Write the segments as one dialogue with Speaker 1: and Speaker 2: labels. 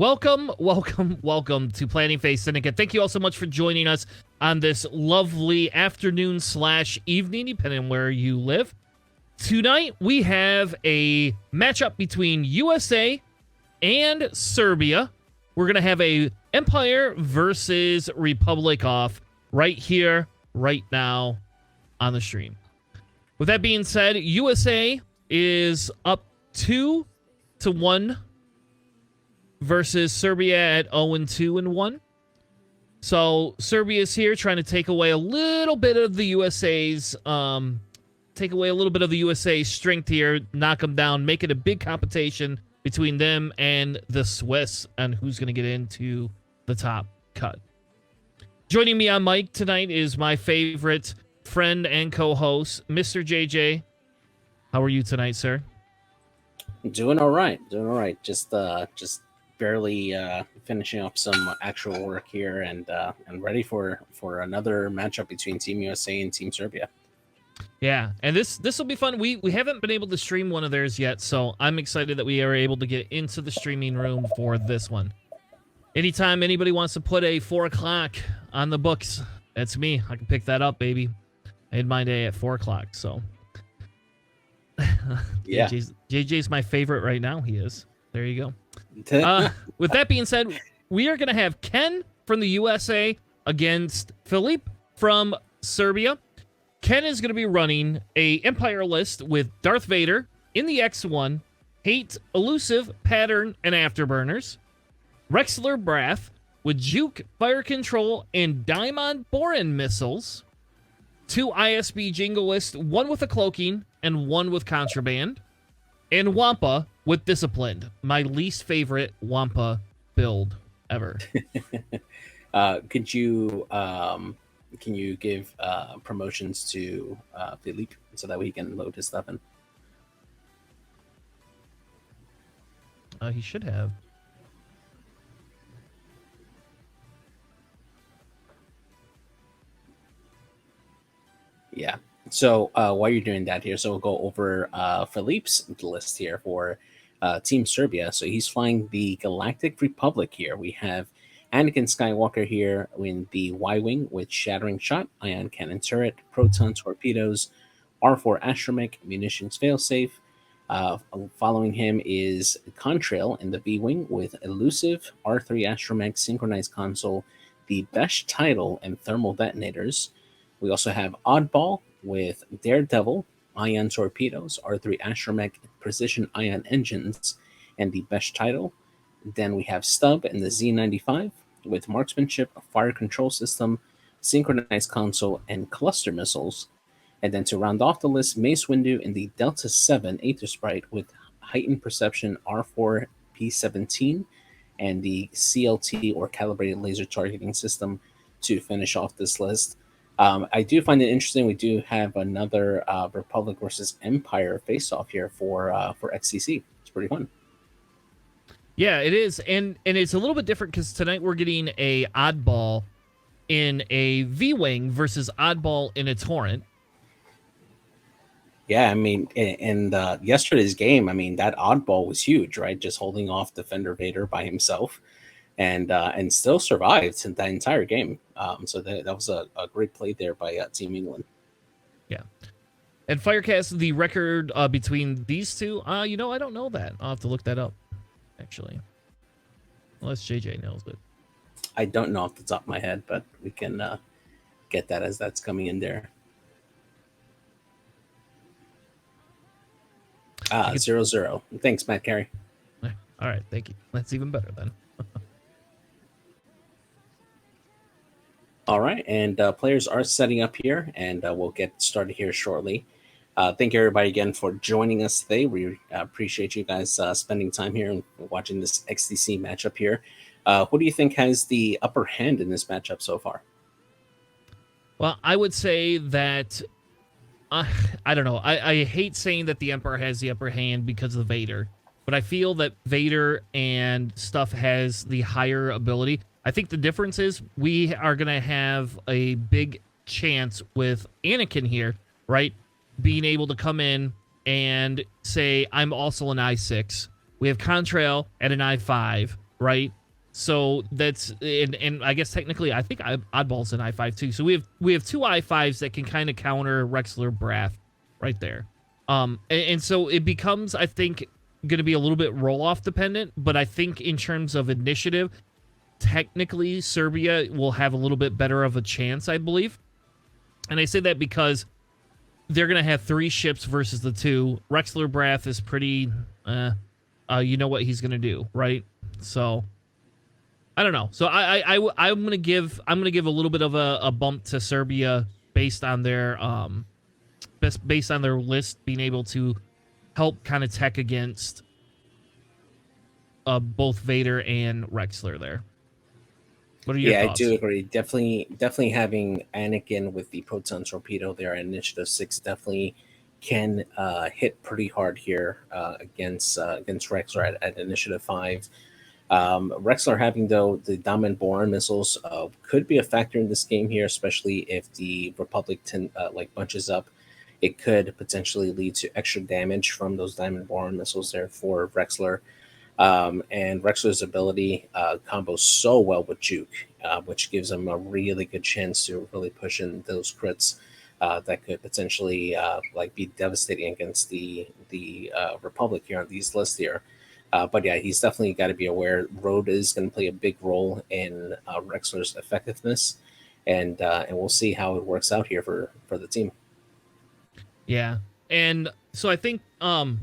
Speaker 1: welcome to Planning Phase Syndicate. Thank you all so much for joining us on this lovely afternoon / evening, depending on where you live. Tonight, we have a matchup between USA and Serbia. We're going to have a Empire versus Republic off right here, right now on the stream. With that being said, USA is up 2-1 versus Serbia at 0-2-1. So Serbia's here trying to take away a little bit of the USA's strength here, knock them down, make it a big competition between them and the Swiss on who's going to get into the top cut. Joining me on mic tonight is my favorite friend and co-host, Mr. JJ. How are you tonight, sir?
Speaker 2: Doing all right. Just barely finishing up some actual work here, and ready for another matchup between Team USA and Team Serbia.
Speaker 1: Yeah, and this will be fun. We haven't been able to stream one of theirs yet, so I'm excited that we are able to get into the streaming room for this one. Anytime anybody wants to put a 4 o'clock on the books, that's me. I can pick that up, baby. I had my day at 4 o'clock, so.
Speaker 2: Yeah.
Speaker 1: JJ's my favorite right now. He is. There you go. With that being said, we are going to have Kenn from the USA against Filip from Serbia. Kenn is going to be running a Empire list with Darth Vader in the X1, Hate, Elusive, Pattern, and Afterburners. Rexler Brath with Juke, Fire Control, and Diamond Boran missiles. 2 ISB Jingle list, 1 with a Cloaking and 1 with Contraband. And Wampa with Disciplined, my least favorite Wampa build ever.
Speaker 2: Can you give promotions to Filip so that we can load his stuff in?
Speaker 1: He should have.
Speaker 2: Yeah. So while you're doing that here, so we'll go over Filip's list here for Team Serbia. So he's flying the Galactic Republic here. We have Anakin Skywalker here in the Y-Wing with Shattering Shot, Ion Cannon Turret, Proton Torpedoes, R4 Astromech, Munitions Failsafe. Following him is Contrail in the V-Wing with Elusive, R3 Astromech, Synchronized Console, the Best Title, and Thermal Detonators. We also have Oddball with Daredevil, Ion Torpedoes, R3 Astromech, Precision Ion Engines, and the Best Title. Then we have Stub in the Z95 with Marksmanship, Fire Control System, Synchronized Console, and Cluster Missiles. And then to round off the list, Mace Windu in the Delta 7 Aether Sprite with Heightened Perception, R4 P17, and the CLT or Calibrated Laser Targeting System to finish off this list. I do find it interesting. We do have another Republic versus Empire face-off here for XTC. It's pretty fun.
Speaker 1: Yeah, it is, and it's a little bit different because tonight we're getting a Oddball in a V-Wing versus Oddball in a Torrent.
Speaker 2: Yeah, I mean, in yesterday's game, I mean, that Oddball was huge, right? Just holding off Defender Vader by himself, and still survived that entire game. So that was a great play there by Team England.
Speaker 1: Yeah. And Firecast, the record between these two, I don't know that. I'll have to look that up, actually. Unless JJ knows it.
Speaker 2: I don't know off the top of my head, but we can get that as that's coming in there. 0-0. Thanks, Matt Carey.
Speaker 1: All right, thank you. That's even better then.
Speaker 2: All right, and players are setting up here, and we'll get started here shortly. Thank you, everybody, again, for joining us today. We appreciate you guys spending time here and watching this XTC matchup here. Who do you think has the upper hand in this matchup so far?
Speaker 1: Well, I would say that, I don't know. I hate saying that the Emperor has the upper hand because of Vader, but I feel that Vader and stuff has the higher ability. I think the difference is we are going to have a big chance with Anakin here, right? Being able to come in and say, I'm also an I6. We have Contrail at an I5, right? So that's and I guess technically I think Oddball's an I5 too. So we have two I5s that can kind of counter Rexler Brath right there. And so it becomes, I think, going to be a little bit roll off dependent, but I think in terms of initiative, technically Serbia will have a little bit better of a chance, I believe. And I say that because they're going to have 3 ships versus the 2. Rexler Brath is pretty, you know what he's going to do, right? So I don't know. So I'm going to give a little bit of a bump to Serbia based on their based on their list being able to help kind of tech against both Vader and Rexler there. What are your thoughts?
Speaker 2: I do agree. Definitely having Anakin with the proton torpedo there at Initiative 6 definitely can hit pretty hard here against Rexler at Initiative 5. Rexler having, though, the dominant boron missiles could be a factor in this game here, especially if the Republic bunches up. It could potentially lead to extra damage from those diamond boron missiles there for Rexler. And Rexler's ability combos so well with Juke, which gives him a really good chance to really push in those crits that could potentially be devastating against the Republic here on these lists here. But yeah, he's definitely got to be aware. Road is going to play a big role in Rexler's effectiveness, and we'll see how it works out here for the team.
Speaker 1: Yeah, and so I think one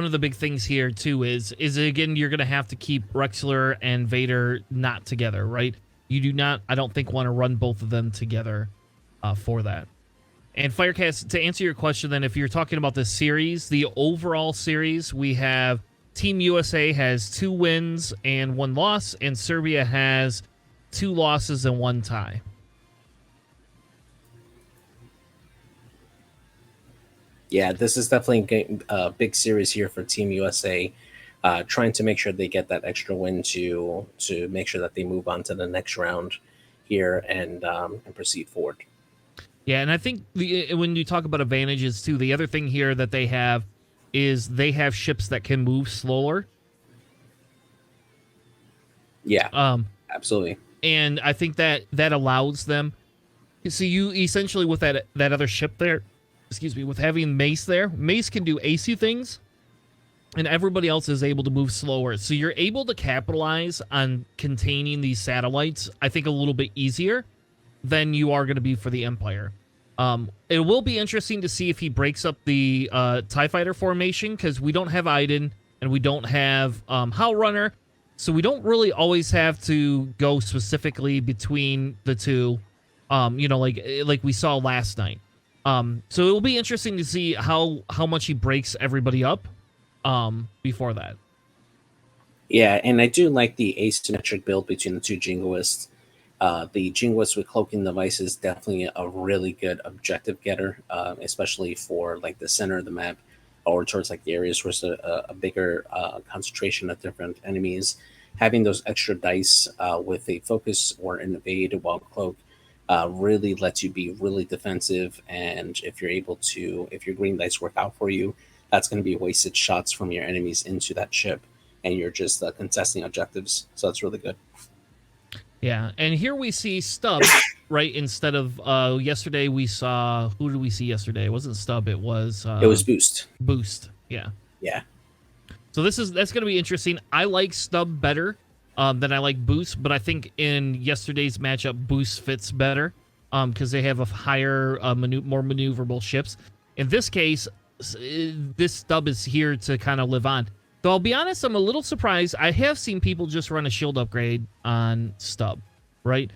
Speaker 1: of the big things here too is again, you're going to have to keep Rexler and Vader not together, right? You do not, I don't think, want to run both of them together for that. And Firecast, to answer your question, then, if you're talking about the series, the overall series, we have Team USA has 2 wins and 1 loss, and Serbia has 2 losses and 1 tie.
Speaker 2: Yeah, this is definitely a big series here for Team USA, trying to make sure they get that extra win to make sure that they move on to the next round here and proceed forward.
Speaker 1: Yeah, and I think when you talk about advantages too, the other thing here that they have is they have ships that can move slower.
Speaker 2: Yeah, absolutely.
Speaker 1: And I think that allows them. So you essentially, with that other ship there, with having Mace there, Mace can do AC things, and everybody else is able to move slower. So you're able to capitalize on containing these satellites, I think, a little bit easier than you are going to be for the Empire. It will be interesting to see if he breaks up the TIE Fighter formation, because we don't have Iden and we don't have Howl Runner, so we don't really always have to go specifically between the two, like we saw last night. So it will be interesting to see how much he breaks everybody up before that.
Speaker 2: Yeah, and I do like the asymmetric build between the 2 Jingoists. The Jingoist with cloaking device is definitely a really good objective getter, especially for the center of the map or towards the areas where there's a bigger concentration of different enemies. Having those extra dice with a focus or an evade while cloak really lets you be really defensive, and if your green dice work out for you, that's going to be wasted shots from your enemies into that ship, and you're just contesting objectives. So that's really good.
Speaker 1: Yeah, and here we see Stub, right? Instead of yesterday, we saw, who did we see yesterday? It wasn't Stub, it was
Speaker 2: Boost.
Speaker 1: Boost, yeah. So that's going to be interesting. I like Stub better than I like Boost, but I think in yesterday's matchup, Boost fits better because they have a higher, more maneuverable ships. In this case, this Stub is here to kind of live on. So I'll be honest, I'm a little surprised. I have seen people just run a shield upgrade on Stub, right?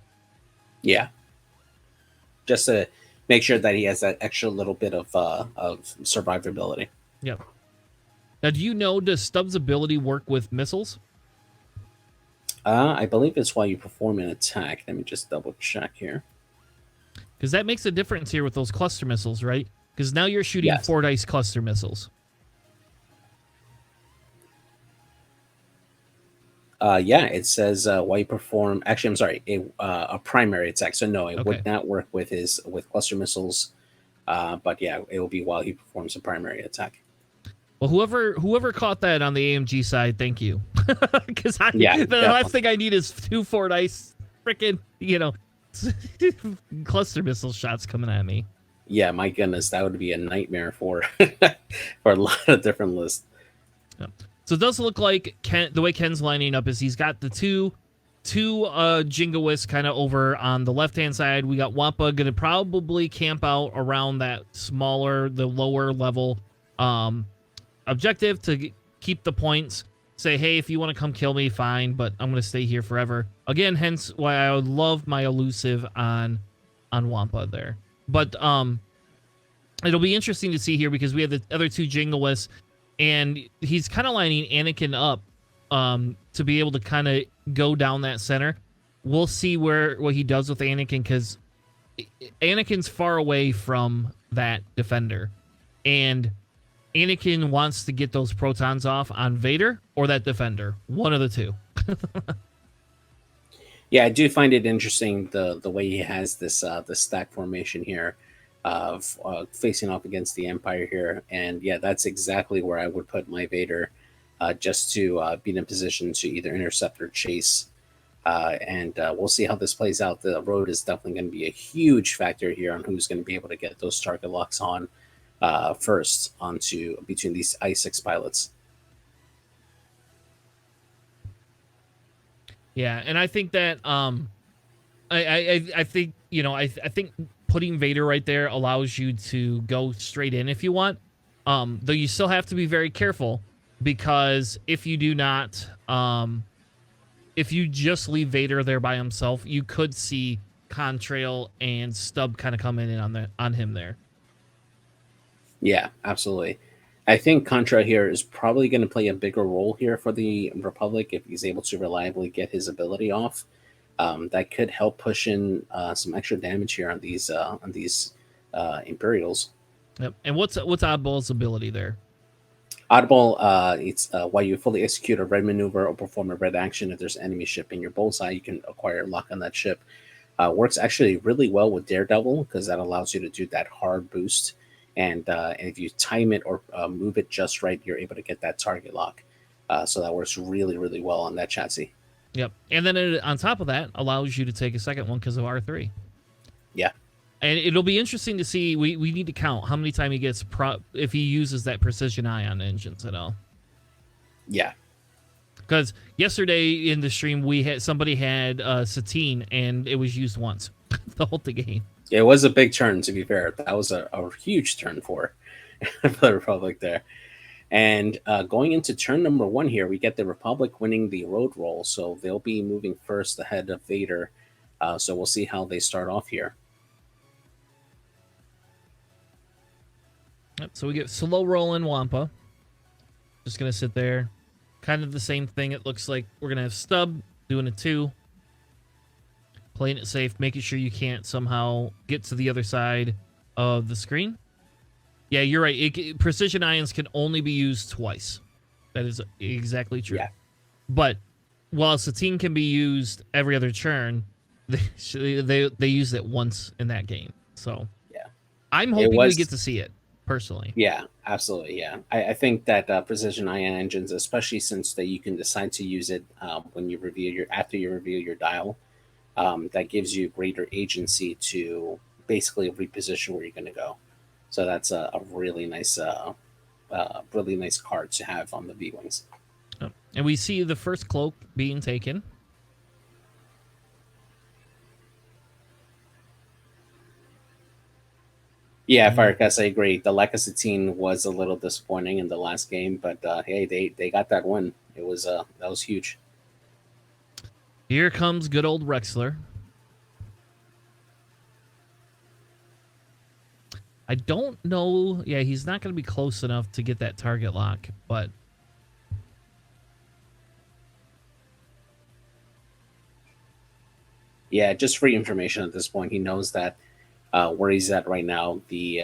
Speaker 2: Yeah. Just to make sure that he has that extra little bit of survivability.
Speaker 1: Yep. Now, do you know, does Stub's ability work with missiles?
Speaker 2: I believe it's while you perform an attack. Let me just double check here.
Speaker 1: Because that makes a difference here with those cluster missiles, right? Because now you're shooting 4 dice cluster missiles.
Speaker 2: It says while you perform. Actually, I'm sorry, a primary attack. So no, it would not work with cluster missiles. But yeah, it will be while he performs a primary attack.
Speaker 1: Well, whoever caught that on the AMG side, thank you. Because
Speaker 2: Yeah,
Speaker 1: the last thing I need is 2 Fordyce freaking, cluster missile shots coming at me.
Speaker 2: Yeah, my goodness, that would be a nightmare for for a lot of different lists.
Speaker 1: Yeah. So it does look like the way Ken's lining up is he's got the two Jingoists kind of over on the left-hand side. We got Wampa going to probably camp out around that the lower level objective to keep the points. Say, hey, if you want to come kill me, fine, but I'm going to stay here forever. Again, hence why I would love my elusive on Wampa there. But it'll be interesting to see here because we have the other 2 Jingoists, and he's kind of lining Anakin up to be able to kind of go down that center. We'll see what he does with Anakin, because Anakin's far away from that defender, and Anakin wants to get those protons off on Vader or that defender, one of the two.
Speaker 2: Yeah, I do find it interesting the way he has this the stack formation here of facing off against the Empire here, and yeah, that's exactly where I would put my Vader, just to be in a position to either intercept or chase. And we'll see how this plays out. The road is definitely going to be a huge factor here on who's going to be able to get those target locks on first onto between these I-6 pilots.
Speaker 1: Yeah, and I think that I think I think putting Vader right there allows you to go straight in if you want. Though you still have to be very careful, because if you do not, if you just leave Vader there by himself, you could see Contrail and Stub kind of coming in on him there.
Speaker 2: Yeah, absolutely. I think Contra here is probably going to play a bigger role here for the Republic if he's able to reliably get his ability off. That could help push in some extra damage here on these Imperials.
Speaker 1: Yep. And what's Oddball's ability there?
Speaker 2: Oddball, it's while you fully execute a red maneuver or perform a red action, if there's an enemy ship in your bullseye, you can acquire a lock on that ship. Works actually really well with Daredevil, because that allows you to do that hard boost. And if you time it or move it just right, you're able to get that target lock. So that works really, really well on that chassis.
Speaker 1: Yep. And then on top of that, allows you to take a second one because of R3.
Speaker 2: Yeah.
Speaker 1: And it'll be interesting to see. We need to count how many times he gets if he uses that precision ion engines at all.
Speaker 2: Yeah.
Speaker 1: Because yesterday in the stream, somebody had Satine, and it was used once the whole game.
Speaker 2: It was a big turn, to be fair. That was a huge turn for the Republic there. And going into turn number 1 here, we get the Republic winning the road roll. So they'll be moving first ahead of Vader. So we'll see how they start off here.
Speaker 1: Yep, so we get slow rolling Wampa. Just going to sit there. Kind of the same thing. It looks like we're going to have Stub doing a 2. Playing it safe, making sure you can't somehow get to the other side of the screen. Yeah, you're right. Precision ions can only be used twice. That is exactly true.
Speaker 2: Yeah.
Speaker 1: But while Satine can be used every other turn, they used it once in that game. So
Speaker 2: yeah,
Speaker 1: I'm hoping we get to see it personally.
Speaker 2: Yeah, absolutely. Yeah, I think that precision ion engines, especially since that you can decide to use it when you after you reveal your dial. That gives you greater agency to basically reposition where you're going to go. So that's a really nice card to have on the V-Wings.
Speaker 1: Oh. And we see the first cloak being taken.
Speaker 2: Yeah, Firecast, I agree. The lack of Satine was a little disappointing in the last game, but hey, they got that win. It was that was huge.
Speaker 1: Here comes good old Rexler. I don't know. Yeah, he's not going to be close enough to get that target lock, but...
Speaker 2: Yeah, just free information at this point. He knows that where he's at right now, he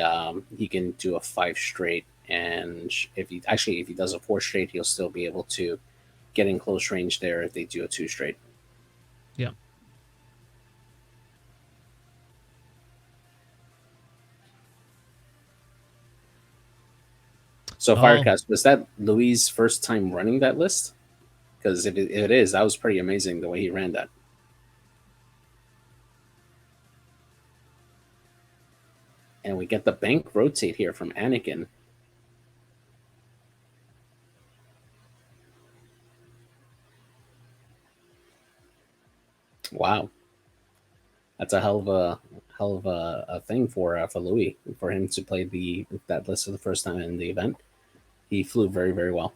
Speaker 2: can do a 5 straight, and if he does a 4 straight, he'll still be able to get in close range there if they do a 2 straight.
Speaker 1: Yeah.
Speaker 2: So
Speaker 1: Oh,
Speaker 2: Firecast, was that Louis' first time running that list? Because if it is, that was pretty amazing the way he ran that. And we get the bank rotate here from Anakin. Wow, that's a hell of a thing for Louis, for him to play that list for the first time in the event. He flew very, very well.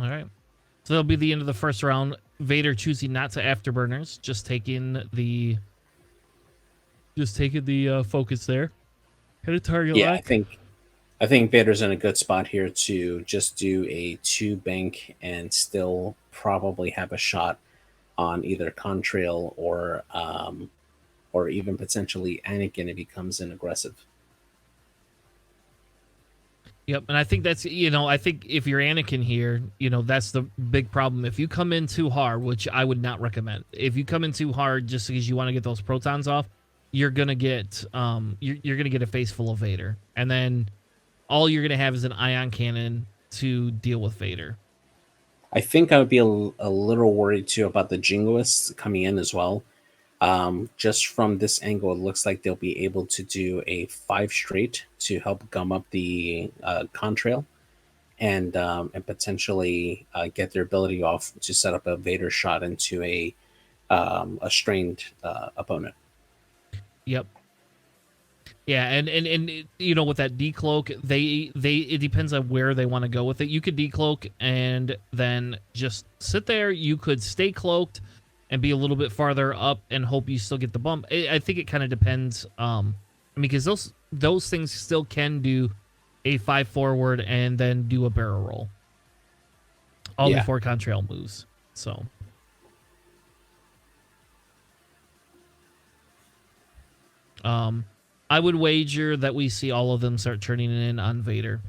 Speaker 1: all right. So that'll be the end of the first round. Vader choosing not to afterburners, just taking the focus there. Hit a target
Speaker 2: Yeah,
Speaker 1: lock.
Speaker 2: I think Vader's in a good spot here to just do a 2 bank and still probably have a shot on either Contrail or even potentially Anakin if he comes in aggressive.
Speaker 1: Yep, and I think I think if you're Anakin here, that's the big problem. If you come in too hard, which I would not recommend, if you come in too hard just because you want to get those protons off, you're gonna get you're gonna get a face full of Vader, and then all you're gonna have is an ion cannon to deal with Vader.
Speaker 2: I think I would be a little worried too about the Jingoists coming in as well. Just from this angle, it looks like they'll be able to do a 5 straight to help gum up the contrail and potentially get their ability off to set up a Vader shot into a strained opponent.
Speaker 1: Yep. Yeah, and with that decloak, it depends on where they want to go with it. You could decloak and then just sit there. You could stay cloaked and be a little bit farther up and hope you still get the bump. I think it kind of depends. Because those things still can do a 5 forward and then do a barrel roll, all
Speaker 2: Yeah.
Speaker 1: before contrail moves. So. I would wager that we see all of them start turning in on Vader.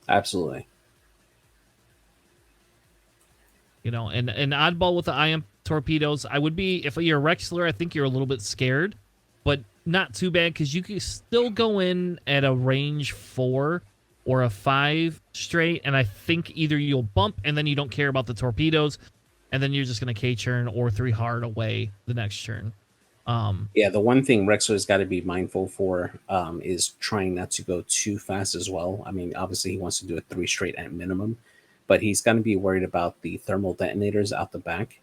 Speaker 2: Absolutely.
Speaker 1: And an oddball with the ion torpedoes. I would be, if you're a Rexler, I think you're a little bit scared, but not too bad because you can still go in at a range 4 or a 5 straight, and I think either you'll bump and then you don't care about the torpedoes, and then you're just going to K-turn or 3 hard away the next turn.
Speaker 2: Yeah, the one thing Rexler's got to be mindful for is trying not to go too fast as well. I mean, obviously he wants to do a 3 straight at minimum, but he's going to be worried about the thermal detonators out the back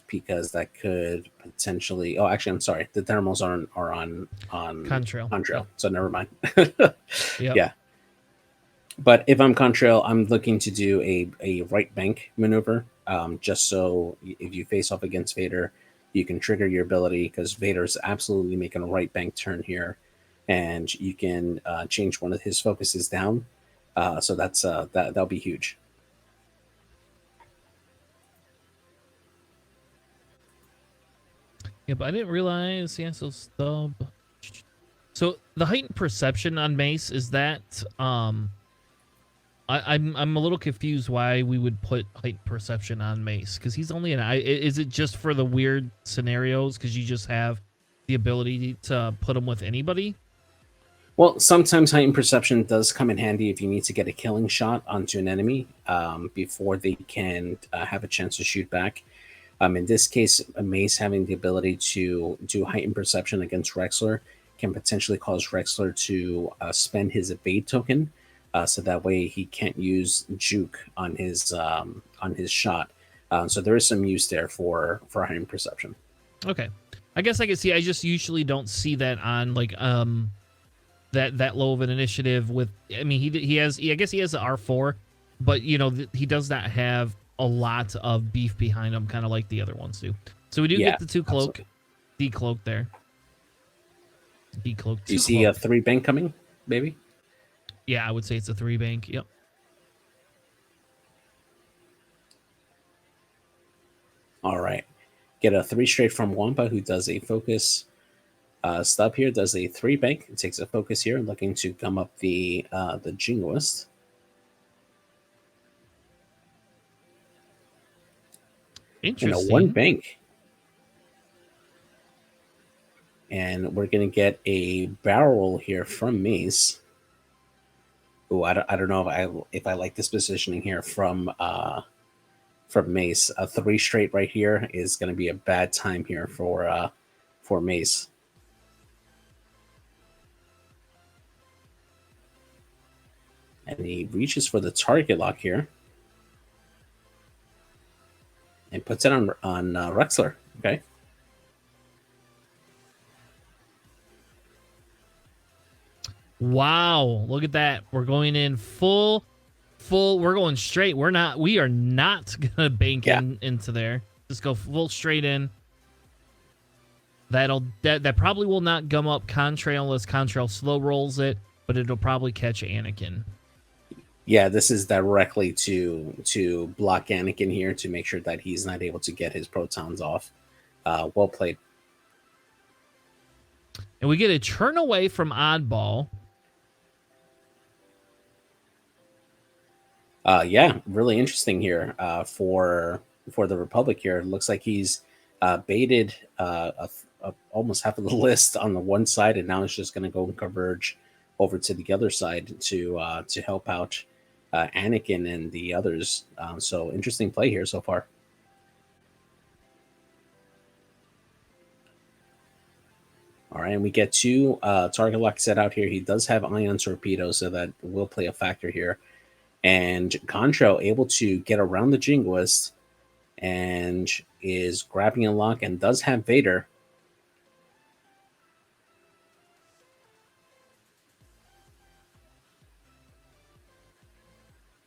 Speaker 2: because that could potentially. Oh, actually, I'm sorry. The thermals are on
Speaker 1: Contrail.
Speaker 2: Contrail, so never mind.
Speaker 1: Yep.
Speaker 2: Yeah, but if I'm Contrail, I'm looking to do a right bank maneuver, just so if you face off against Vader, you can trigger your ability because Vader's absolutely making a right bank turn here, and you can change one of his focuses down. So that'll be huge.
Speaker 1: Yeah, but I didn't realize. Yeah, so stub. So the heightened perception on Mace is that I'm a little confused why we would put heightened perception on Mace because he's only is it just for the weird scenarios because you just have the ability to put him with anybody?
Speaker 2: Well, sometimes heightened perception does come in handy if you need to get a killing shot onto an enemy before they can have a chance to shoot back. In this case, Mace having the ability to do heightened perception against Rexler can potentially cause Rexler to spend his evade token, so that way he can't use juke on his shot. So there is some use there for heightened perception.
Speaker 1: Okay, I guess I can see. I just usually don't see that on like that low of an initiative. With I mean, I guess he has the R4, but he does not have a lot of beef behind him, kind of like the other ones do. So we do get the 2 cloak, decloak there. Decloak.
Speaker 2: Do you see a 3 bank coming, maybe?
Speaker 1: Yeah, I would say it's a 3 bank. Yep.
Speaker 2: All right. Get a 3 straight from Wampa, who does a focus stub here, does a 3 bank, and takes a focus here, looking to gum up the Jingoist.
Speaker 1: Interesting.
Speaker 2: And a 1 bank. And we're going to get a barrel here from Mace. Oh, I don't know if I like this positioning here from Mace. A 3 straight right here is going to be a bad time here for Mace. And he reaches for the target lock here and puts it on Rexler. Okay.
Speaker 1: Wow, look at that. We're going in full. We're going straight. We are not gonna bank into there. Just go full straight in. That probably will not gum up Contrail unless Contrail slow rolls it, but it'll probably catch Anakin.
Speaker 2: Yeah, this is directly to block Anakin here to make sure that he's not able to get his protons off. Well played.
Speaker 1: And we get a turn away from Oddball.
Speaker 2: Yeah, really interesting here for the Republic here. It looks like he's baited almost half of the list on the one side, and now it's just going to go and converge over to the other side to help out Anakin and the others. So interesting play here so far. All right, and we get 2 target lock set out here. He does have ion torpedoes, so that will play a factor here. And Contrail able to get around the Jingoist and is grabbing a lock and does have Vader.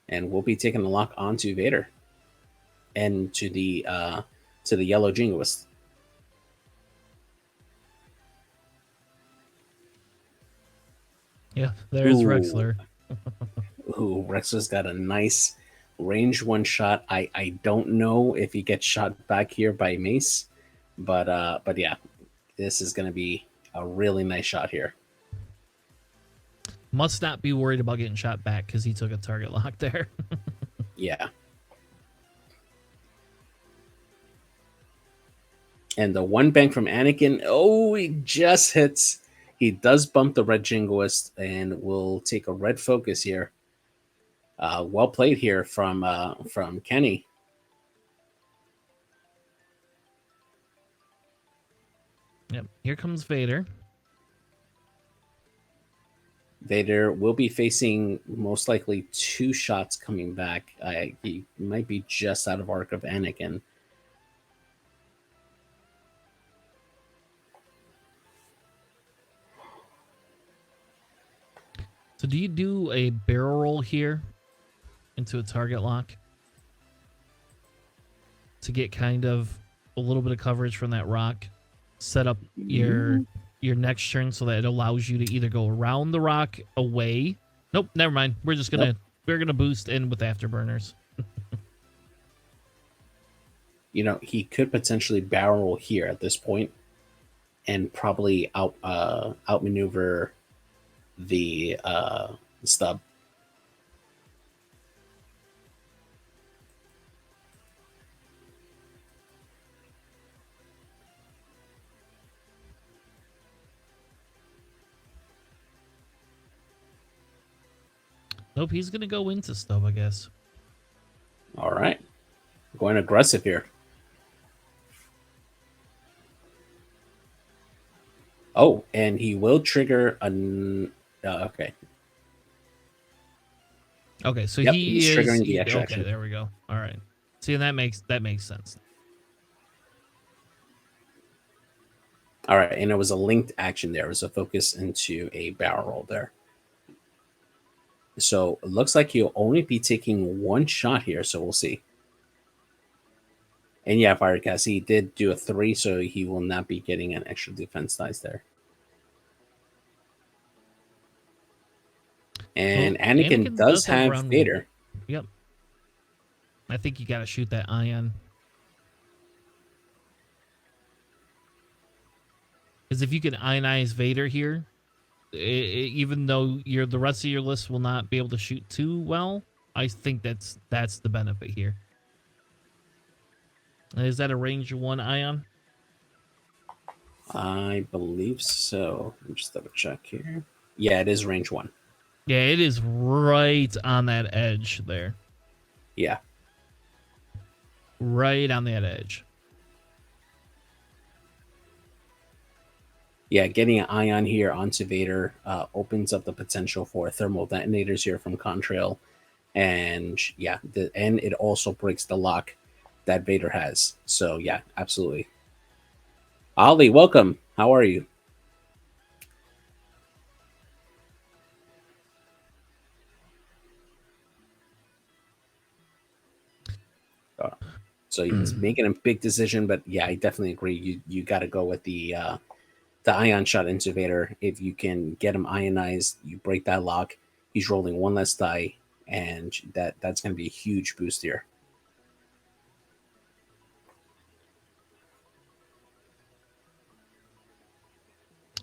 Speaker 2: And we'll be taking the lock onto Vader and to the yellow Jingoist.
Speaker 1: Yeah, there's Rexler.
Speaker 2: Ooh, Rexler's got a nice range 1 shot. I don't know if he gets shot back here by Mace, but yeah, this is going to be a really nice shot here.
Speaker 1: Must not be worried about getting shot back because he took a target lock there.
Speaker 2: Yeah. And the 1 bank from Anakin. Oh, he just hits. He does bump the red Jingoist and will take a red focus here. Well played here from Kenny.
Speaker 1: Yep. Here comes Vader.
Speaker 2: Vader will be facing most likely 2 shots coming back. He might be just out of arc of Anakin.
Speaker 1: So do you do a barrel roll here into a target lock to get kind of a little bit of coverage from that rock? Set up your next turn so that it allows you to either go around the rock away. Nope, never mind. We're gonna boost in with afterburners.
Speaker 2: He could potentially barrel here at this point and probably outmaneuver the stub.
Speaker 1: Nope, he's gonna go into stub, I guess.
Speaker 2: All right, going aggressive here. Oh, and he will trigger an. Okay.
Speaker 1: Okay, so
Speaker 2: he's triggering the extra
Speaker 1: okay, there we go. All right. See, and that makes sense.
Speaker 2: All right, and it was a linked action there. It was a focus into a barrel roll there. So it looks like he'll only be taking 1 shot here, so we'll see. And yeah, Firecast, he did do a 3, so he will not be getting an extra defense dice there. And well, Anakin does have Vader.
Speaker 1: Yep. I think you got to shoot that ion. Because if you can ionize Vader here, even though the rest of your list will not be able to shoot too well, I think that's the benefit here. Is that a range 1 ion?
Speaker 2: I believe so. Let me just double check here. Yeah, it is range 1.
Speaker 1: Yeah, it is right on that edge there.
Speaker 2: Yeah.
Speaker 1: Right on that edge.
Speaker 2: Yeah, getting an ion here onto Vader opens up the potential for thermal detonators here from Contrail. And yeah, and it also breaks the lock that Vader has. So yeah, absolutely. Ollie, welcome. How are you? So he's making a big decision, but yeah, I definitely agree. You got to go with the ion shot into Vader. If you can get him ionized, you break that lock. He's rolling one less die, and that's going to be a huge boost here.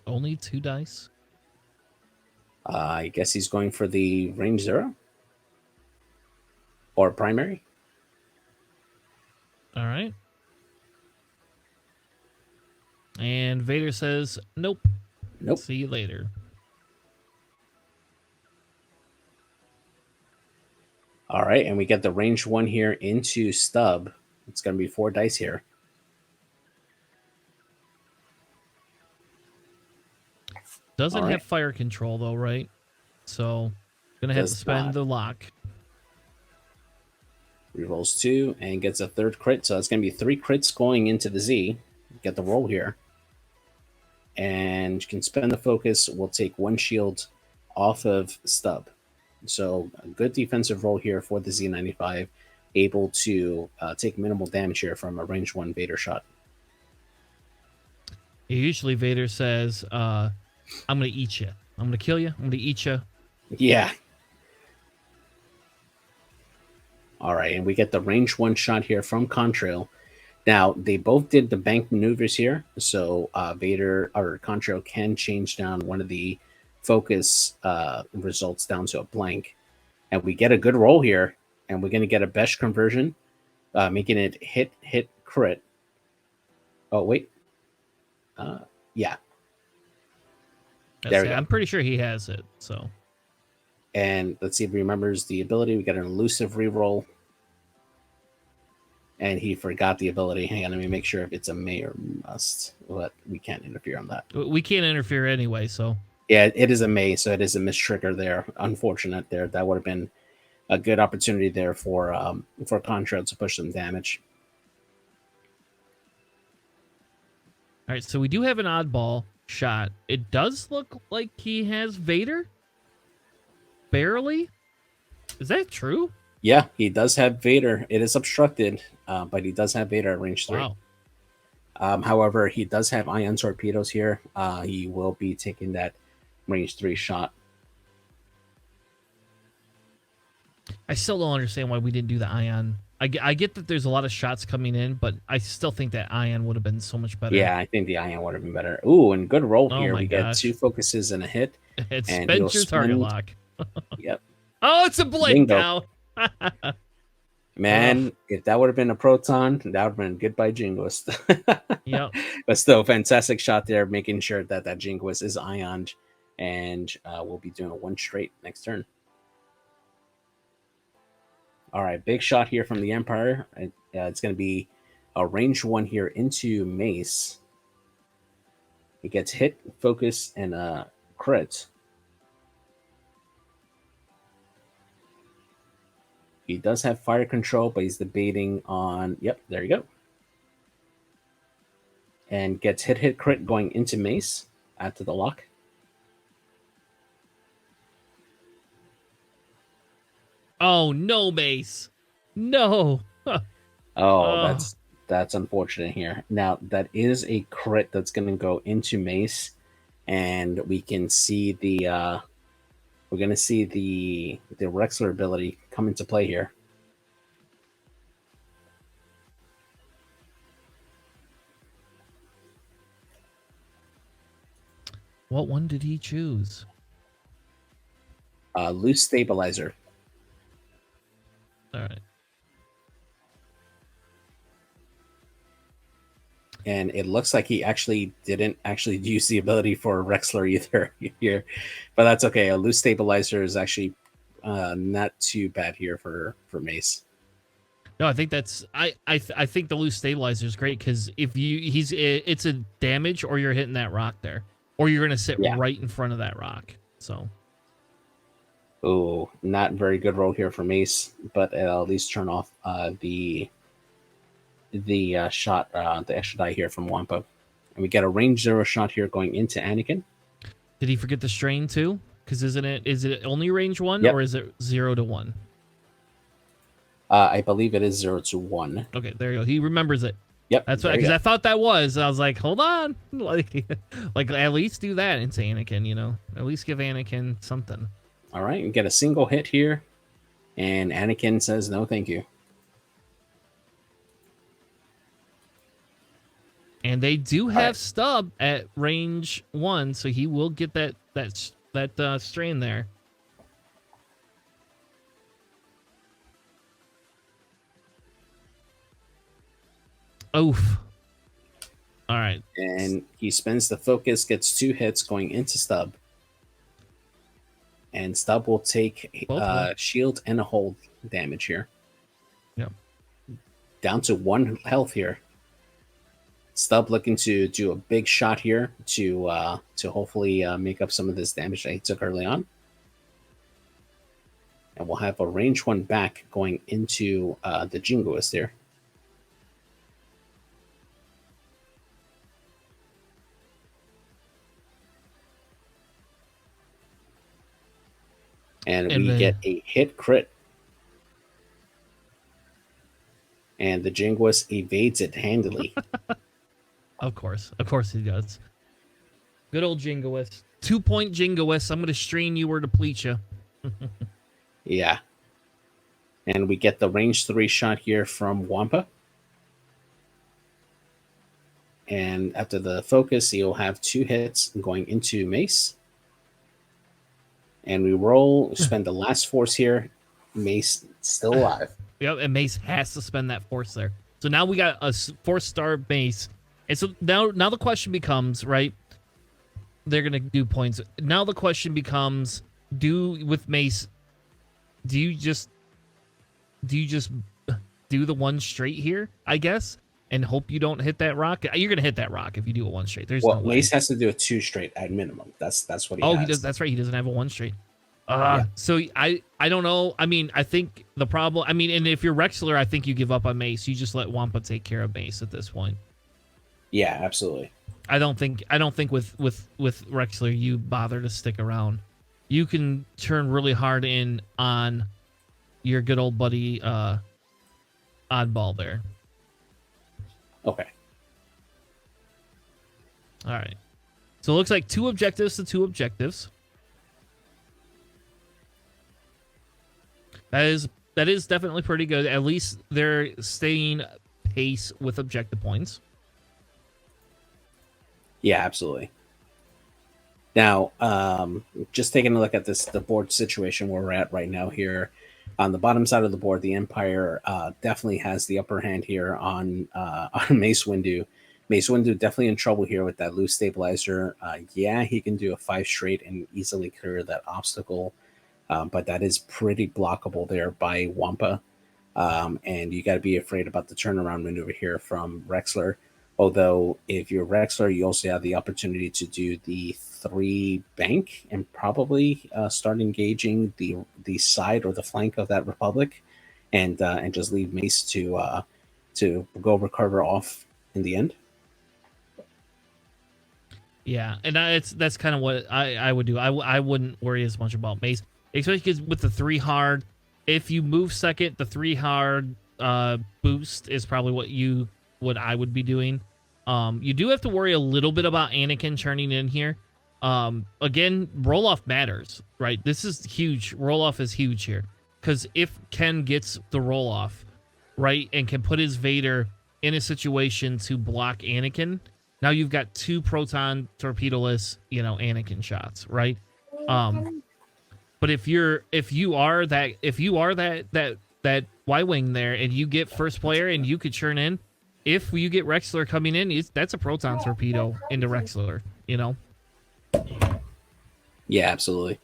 Speaker 1: Only 2 dice.
Speaker 2: I guess he's going for the range 0 or primary.
Speaker 1: All right. And Vader says, nope.
Speaker 2: Nope.
Speaker 1: See you later.
Speaker 2: All right, and we get the range 1 here into stub. It's going to be 4 dice here.
Speaker 1: Doesn't have fire control though, right? So gonna have to spend the lock.
Speaker 2: Rerolls 2 and gets a 3rd crit. So it's going to be 3 crits going into the Z. Get the roll here. And you can spend the focus. We'll take 1 shield off of stub. So a good defensive roll here for the Z95. Able to take minimal damage here from a range 1 Vader shot.
Speaker 1: Usually Vader says, I'm gonna eat you. I'm gonna kill you. I'm gonna eat you.
Speaker 2: Yeah. All right, and we get the range 1 shot here from Contrail. Now, they both did the bank maneuvers here, so Vader or Contrail can change down one of the focus results down to a blank. And we get a good roll here, and we're going to get a Besh conversion, making it hit, crit. Oh, wait. Yeah.
Speaker 1: There we go. I'm pretty sure he has it, so.
Speaker 2: And let's see if he remembers the ability. We got an elusive reroll. And he forgot the ability. Hang on, let me make sure if it's a may or must. But we can't interfere on that.
Speaker 1: We can't interfere anyway, so.
Speaker 2: Yeah, it is a may, so it is a mistrigger there. Unfortunate there. That would have been a good opportunity there for Contrail to push some damage.
Speaker 1: All right, so we do have an oddball shot. It does look like he has Vader. Barely. Is that true?
Speaker 2: Yeah, he does have Vader. It is obstructed, but he does have Vader at range 3.
Speaker 1: Wow.
Speaker 2: However, he does have ion torpedoes here. He will be taking that range 3 shot.
Speaker 1: I still don't understand why we didn't do the ion. I get that there's a lot of shots coming in, but I still think that ion would have been so much better.
Speaker 2: Yeah, I think the ion would have been better. Ooh, and good roll here. We
Speaker 1: gosh.
Speaker 2: get 2 focuses and a hit.
Speaker 1: It's Spencer's target lock.
Speaker 2: Yep.
Speaker 1: Oh, it's a blank now.
Speaker 2: Man, if that would have been a proton, that would have been goodbye Jingoist.
Speaker 1: Yep.
Speaker 2: But still, fantastic shot there, making sure that Jingoist is ioned, and we'll be doing a 1 straight next turn. All right, big shot here from the Empire. It's going to be a range 1 here into Mace. It gets hit, focus, and a crit. He does have fire control, but he's debating on... Yep, there you go. And gets hit, crit going into Mace. Add to the lock.
Speaker 1: Oh, no, Mace. No.
Speaker 2: That's unfortunate here. Now, that is a crit that's going to go into Mace. And we can see the... we're going to see the Rexler ability come into play here.
Speaker 1: What one did he choose?
Speaker 2: Loose stabilizer.
Speaker 1: All right.
Speaker 2: and it looks like he actually didn't actually use the ability for Rexler either here, but that's okay. A loose stabilizer is actually not too bad here for Mace.
Speaker 1: No, I think that's I think the loose stabilizer is great because if it's a damage or you're hitting that rock there, or you're gonna sit right in front of that rock. So,
Speaker 2: oh, not very good roll here for Mace, but it'll at least turn off the shot, the extra die here from Wampa, and we get a range 0 shot here going into Anakin.
Speaker 1: Did he forget the strain too? Because is it only range 1
Speaker 2: Yep.
Speaker 1: or is it 0 to 1?
Speaker 2: I believe it is 0 to 1.
Speaker 1: Okay, there you go. He remembers it.
Speaker 2: Yep.
Speaker 1: That's what, because I thought that was. I was like, hold on, like at least do that into Anakin. You know, at least give Anakin something.
Speaker 2: All right, we get a single hit here, and Anakin says no, thank you.
Speaker 1: And they do have Stub at range 1, so he will get that strain there. Oof. All right.
Speaker 2: And he spends the focus, gets 2 hits going into Stub. And Stub will take shield and a hold damage here.
Speaker 1: Yep.
Speaker 2: Down to 1 health here. Stub looking to do a big shot here to hopefully make up some of this damage that he took early on. And we'll have a range 1 back going into the Jingoist here. And we get a hit crit. And the Jingoist evades it handily.
Speaker 1: Of course he does. Good old Jingoist. 2-point Jingoist. I'm going to strain you or deplete you.
Speaker 2: Yeah. And we get the range 3 shot here from Wampa. And after the focus, he'll have 2 hits going into Mace. And we spend the last force here. Mace still alive.
Speaker 1: Yep, and Mace has to spend that force there. So now we got a 4-star Mace. And so now the question becomes, right? They're going to do points. Now the question becomes, with Mace, do you just do the 1 straight here, I guess, and hope you don't hit that rock? You're going to hit that rock if you do a 1 straight. There's no way.
Speaker 2: Mace has to do a 2 straight at minimum. That's what he has.
Speaker 1: He does. That's right. He doesn't have a 1 straight. So I don't know. I mean, I think the problem. I mean, and if you're Rexler, I think you give up on Mace. You just let Wampa take care of Mace at this point.
Speaker 2: Yeah, absolutely.
Speaker 1: I don't think with Rexler you bother to stick around. You can turn really hard in on your good old buddy Oddball there.
Speaker 2: Okay.
Speaker 1: All right. So it looks like 2 objectives to 2 objectives. That is definitely pretty good. At least they're staying pace with objective points.
Speaker 2: Yeah, absolutely. Now, just taking a look at the board situation where we're at right now here. On the bottom side of the board, the Empire definitely has the upper hand here on Mace Windu. Mace Windu definitely in trouble here with that loose stabilizer. Yeah, he can do a 5 straight and easily clear that obstacle. But that is pretty blockable there by Wampa. And you got to be afraid about the turnaround maneuver here from Rexler. Although, if you're Rexler, you also have the opportunity to do the 3 bank and probably start engaging the side or the flank of that Republic, and just leave Mace to go recover off in the end.
Speaker 1: Yeah, and that's kind of what I would do. I wouldn't worry as much about Mace, especially because with the 3 hard, if you move second, the 3 hard boost is probably what I would be doing. You do have to worry a little bit about Anakin turning in here. Again, roll-off matters, right? This is huge. Roll-off is huge here. Because if Kenn gets the roll-off, right, and can put his Vader in a situation to block Anakin, now you've got 2 proton torpedoless, Anakin shots, right? But if you are that Y-wing there and you get first player and you could churn in, if you get Rexler coming in, that's a proton torpedo into Rexler, you know?
Speaker 2: Yeah, absolutely.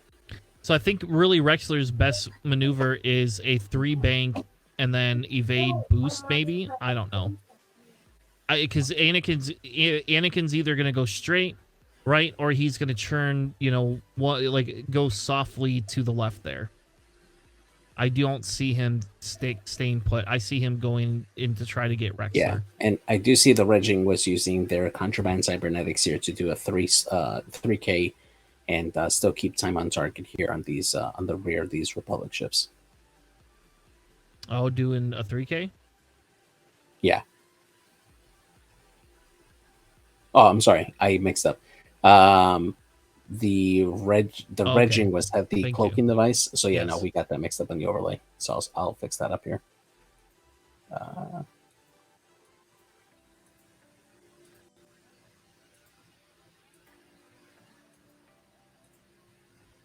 Speaker 1: So I think really Rexler's best maneuver is a 3-bank and then evade boost, maybe? I don't know. Because Anakin's either going to go straight, right? Or he's going to churn, go softly to the left there. I don't see him staying put. I see him going in to try to get Rexler.
Speaker 2: Yeah, and I do see the Regging was using their contraband cybernetics here to do a 3K and still keep time on target here on these on the rear of these Republic ships.
Speaker 1: Oh, doing a 3K?
Speaker 2: Yeah. Oh, I'm sorry, I mixed up. The Regging was at the cloaking device, so yeah, no, we got that mixed up in the overlay. So I'll fix that up here.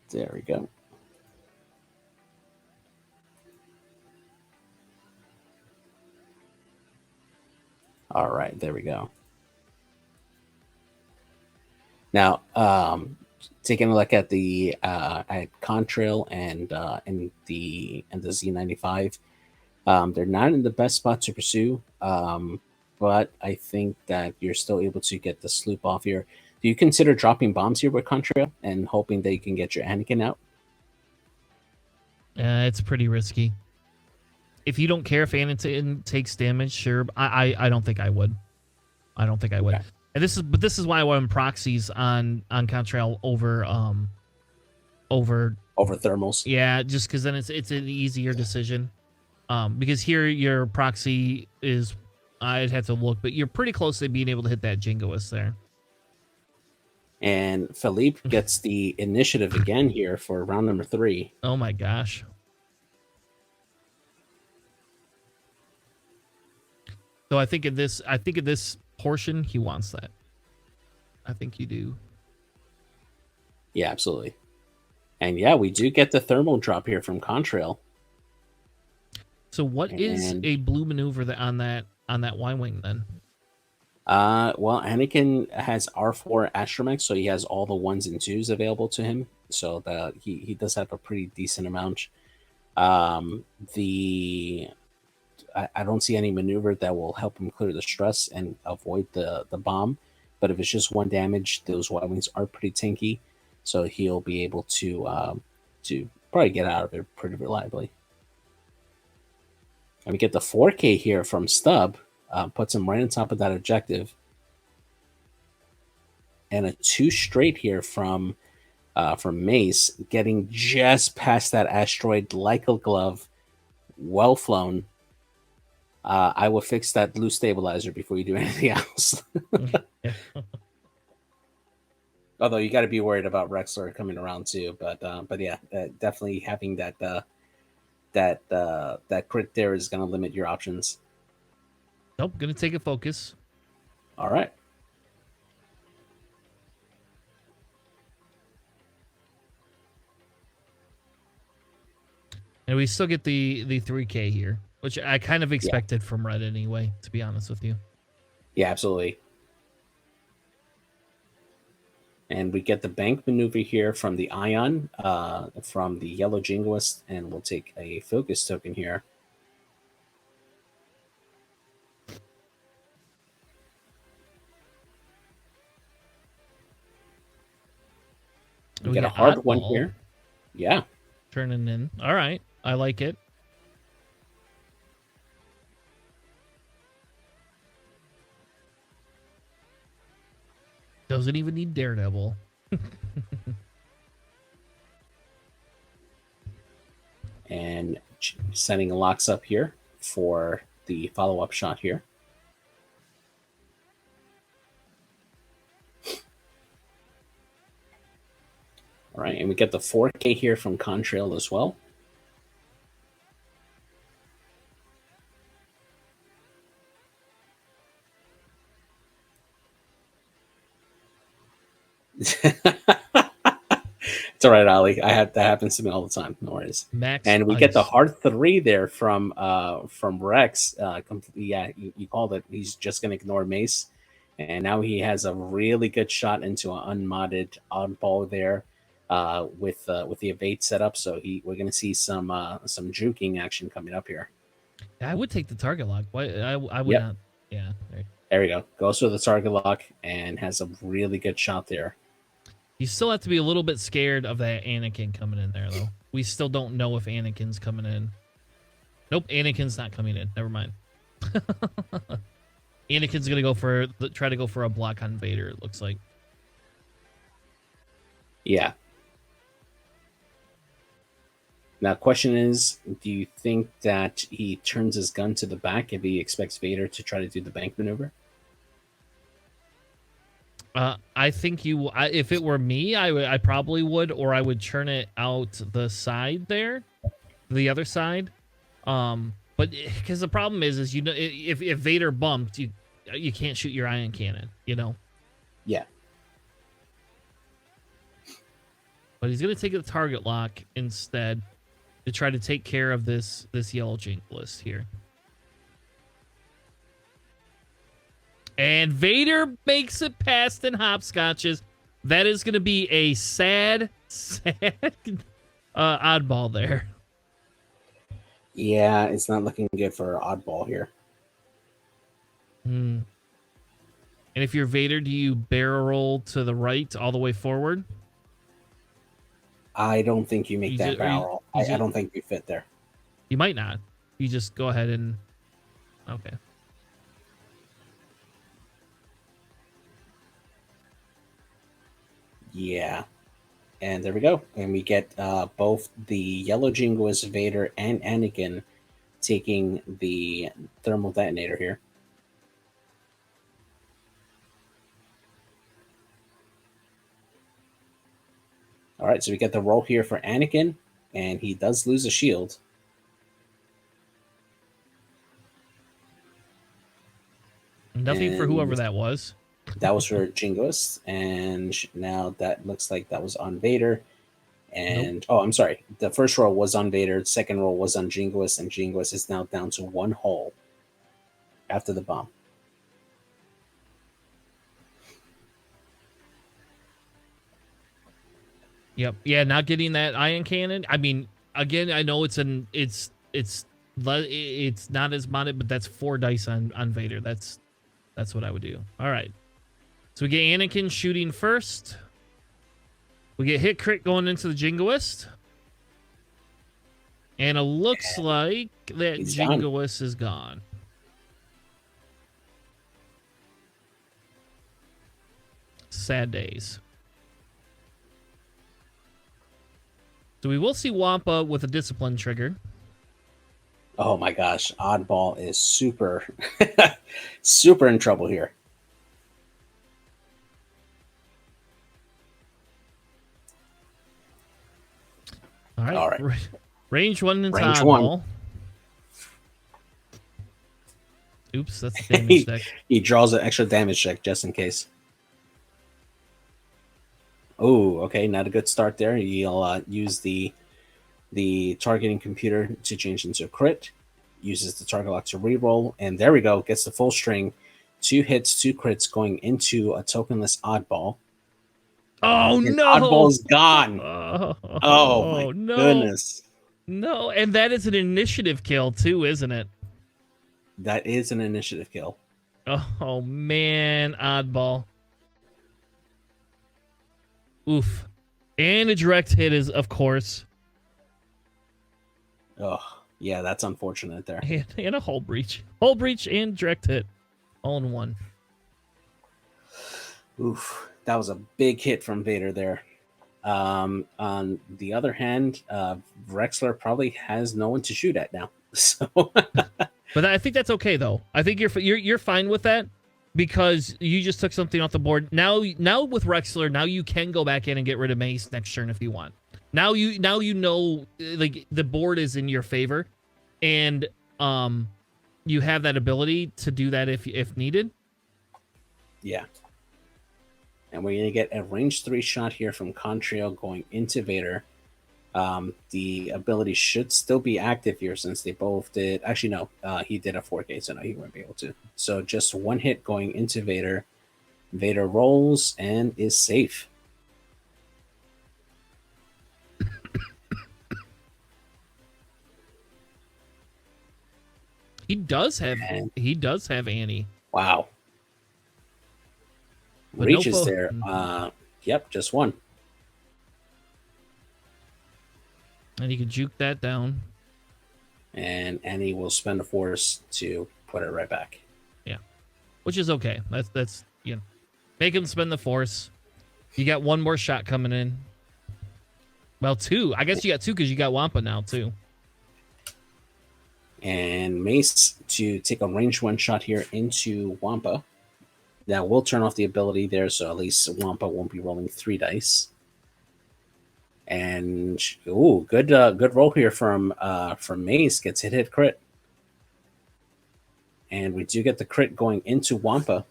Speaker 2: There we go. All right, there we go. Now, taking a look at the at Contrail and the Z95, they're not in the best spot to pursue, but I think that you're still able to get the sloop off here. Do you consider dropping bombs here with Contrail and hoping that you can get your Anakin out?
Speaker 1: It's pretty risky. If you don't care if Anakin takes damage, sure. I don't think I would. I don't think I would. Okay. And this is why I want proxies on Contrail over
Speaker 2: thermals.
Speaker 1: Yeah, just because then it's an easier decision. Because here your proxy is, I'd have to look, but you're pretty close to being able to hit that Jingoist there.
Speaker 2: And Filip gets the initiative again here for round number 3.
Speaker 1: Oh my gosh. So I think in this portion he wants that. I think you do.
Speaker 2: Yeah, absolutely. And yeah, we do get the thermal drop here from Contrail.
Speaker 1: So what is a blue maneuver on that Y-wing then?
Speaker 2: Well, Anakin has R4 astromech, so he has all the 1s and 2s available to him. So that he does have a pretty decent amount. I don't see any maneuver that will help him clear the stress and avoid the bomb. But if it's just 1 damage, those Y-wings are pretty tanky, so he'll be able to probably get out of it pretty reliably. And we get the 4K here from Stub, puts him right on top of that objective, and a 2 straight here from Mace, getting just past that asteroid like a glove, well flown. I will fix that blue stabilizer before you do anything else. Although you got to be worried about Rexler coming around too, but yeah, definitely having that crit there is going to limit your options.
Speaker 1: Nope, going to take a focus.
Speaker 2: All right.
Speaker 1: And we still get the 3K here, which I kind of expected from Red anyway, to be honest with you.
Speaker 2: Yeah, absolutely. And we get the bank maneuver here from the Ion, from the yellow Jingoist, and we'll take a focus token here. We get a hard one here. Yeah.
Speaker 1: Turning in. All right. I like it. Doesn't even need Daredevil.
Speaker 2: And setting locks up here for the follow-up shot here. All right, and we get the 4K here from Contrail as well. It's all right, Ali. That happens to me all the time. No worries.
Speaker 1: Max
Speaker 2: And we get the
Speaker 1: Ice.
Speaker 2: hard 3 there from Rex. Yeah, you called it. He's just gonna ignore Mace, and now he has a really good shot into an unmodded oddball there, with the evade setup. So we're gonna see some juking action coming up here.
Speaker 1: I would take the target lock. Why? I would
Speaker 2: Yep.
Speaker 1: not. Yeah.
Speaker 2: There we go. Goes for the target lock and has a really good shot there.
Speaker 1: You still have to be a little bit scared of that Anakin coming in there, though. We still don't know if Anakin's coming in. Nope, Anakin's not coming in. Never mind. Anakin's gonna try to go for a block on Vader. It looks like.
Speaker 2: Yeah. Now, question is, do you think that he turns his gun to the back if he expects Vader to try to do the bank maneuver?
Speaker 1: I think if it were me, I probably would, or I would turn it out the side there, the other side. But because the problem is if Vader bumped, you can't shoot your ion cannon,
Speaker 2: Yeah.
Speaker 1: But he's gonna take the target lock instead to try to take care of this yellow jink list here. And Vader makes it past and hopscotches. That is going to be a sad oddball there.
Speaker 2: Yeah, it's not looking good for oddball here.
Speaker 1: And if you're Vader, do you barrel roll to the right all the way forward?
Speaker 2: I don't think you make that barrel. I don't think you fit there.
Speaker 1: You might not. You just go ahead and... Okay.
Speaker 2: Yeah. And there we go. And we get both the yellow jingoist Vader and Anakin taking the thermal detonator here. All right, so we get the roll here for Anakin, and he does lose a shield.
Speaker 1: Nothing for whoever that was.
Speaker 2: That was for Jingoist, and now that looks like that was on Vader. And nope. Oh, I'm sorry. The first roll was on Vader. The second roll was on Jingoist, and Jingoist is now down to 1 hull after the bomb.
Speaker 1: Yep. Yeah, not getting that ion cannon. I mean, again, I know it's not as modded, but that's 4 dice on Vader. That's what I would do. All right. So we get Anakin shooting first. We get hit crit going into the Jingoist. And it looks like that Jingoist is gone. Sad days. So we will see Wampa with a discipline trigger.
Speaker 2: Oh my gosh. Oddball is super, super in trouble here.
Speaker 1: All right. Range 1 into
Speaker 2: Range
Speaker 1: Oddball.
Speaker 2: 1.
Speaker 1: Oops, that's a damage deck.
Speaker 2: He draws an extra damage check just in case. Oh, okay, not a good start there. He'll use the targeting computer to change into a crit. Uses the target lock to reroll, and there we go. Gets the full string. 2 hits, 2 crits going into a tokenless oddball.
Speaker 1: Oh
Speaker 2: and
Speaker 1: no!
Speaker 2: Oddball's gone. Oh my goodness!
Speaker 1: No, and that is an initiative kill too, isn't it?
Speaker 2: That is an initiative kill.
Speaker 1: Oh man, Oddball. Oof. And a direct hit is, of course.
Speaker 2: Oh, yeah, that's unfortunate there.
Speaker 1: And a hull breach. Hull breach and direct hit. All in one.
Speaker 2: Oof. That was a big hit from Vader there. On the other hand, Rexler probably has no one to shoot at now. So,
Speaker 1: but I think that's okay though. I think you're fine with that because you just took something off the board. Now with Rexler, now you can go back in and get rid of Mace next turn if you want. Now you know like the board is in your favor, and you have that ability to do that if needed.
Speaker 2: Yeah. And we're going to get a range 3 shot here from Contrail going into Vader. The ability should still be active here since they both did. Actually, no, he did a 4K, so no, he won't be able to. So just one hit going into Vader. Vader rolls and is safe.
Speaker 1: He does have Annie.
Speaker 2: Wow.
Speaker 1: But
Speaker 2: Reaches
Speaker 1: no
Speaker 2: there. Yep, just one.
Speaker 1: And he can juke that down.
Speaker 2: And Annie will spend a force to put it right back.
Speaker 1: Yeah. Which is okay. That's make him spend the force. You got one more shot coming in. Well, two. I guess you got two because you got Wampa now, too.
Speaker 2: And Mace to take a range 1 shot here into Wampa. That will turn off the ability there, so at least Wampa won't be rolling 3 dice. And good roll here from Mace. Gets hit crit. And we do get the crit going into Wampa.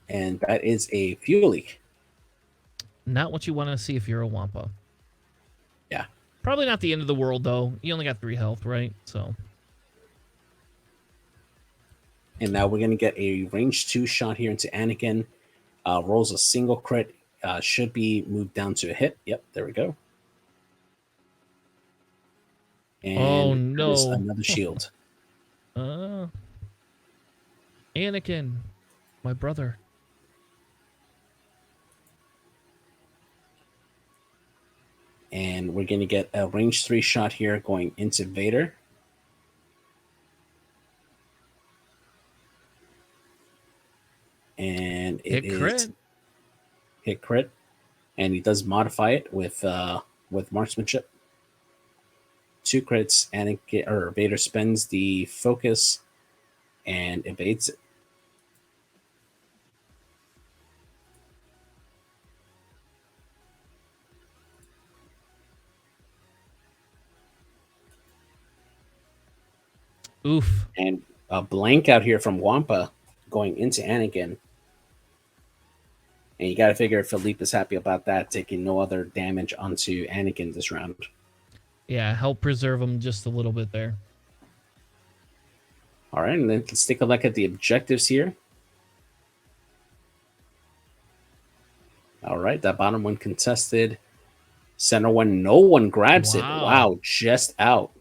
Speaker 2: And that is a fuel leak.
Speaker 1: Not what you want to see if you're a Wampa.
Speaker 2: Yeah.
Speaker 1: Probably not the end of the world, though. You only got 3 health, right? So.
Speaker 2: And now we're going to get a range 2 shot here into Anakin. Rolls a single crit. Should be moved down to a hit. Yep, there we go. And
Speaker 1: oh, no.
Speaker 2: Another shield.
Speaker 1: Anakin, my brother.
Speaker 2: And we're going to get a range 3 shot here going into Vader. And it is hit crit. And he does modify it with marksmanship. 2 crits, and Vader spends the focus and evades it.
Speaker 1: Oof.
Speaker 2: And a blank out here from Wampa going into Anakin. And you got to figure Filip is happy about that, taking no other damage onto Anakin this round.
Speaker 1: Yeah, help preserve him just a little bit there.
Speaker 2: All right, and then let's take a look at the objectives here. All right, that bottom one contested. Center one, no one grabs it. Wow, just out.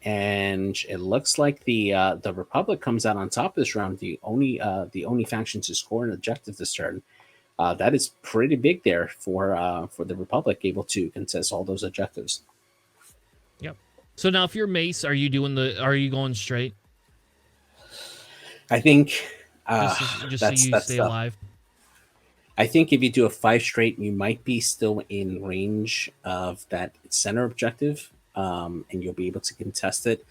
Speaker 2: And it looks like the Republic comes out on top this round. The only faction to score an objective this turn. That is pretty big there for the Republic, able to contest all those objectives.
Speaker 1: Yep. So now, if you're Mace, are you going straight?
Speaker 2: I think
Speaker 1: just so you stay alive.
Speaker 2: I think if you do a 5 straight, you might be still in range of that center objective, and you'll be able to contest it.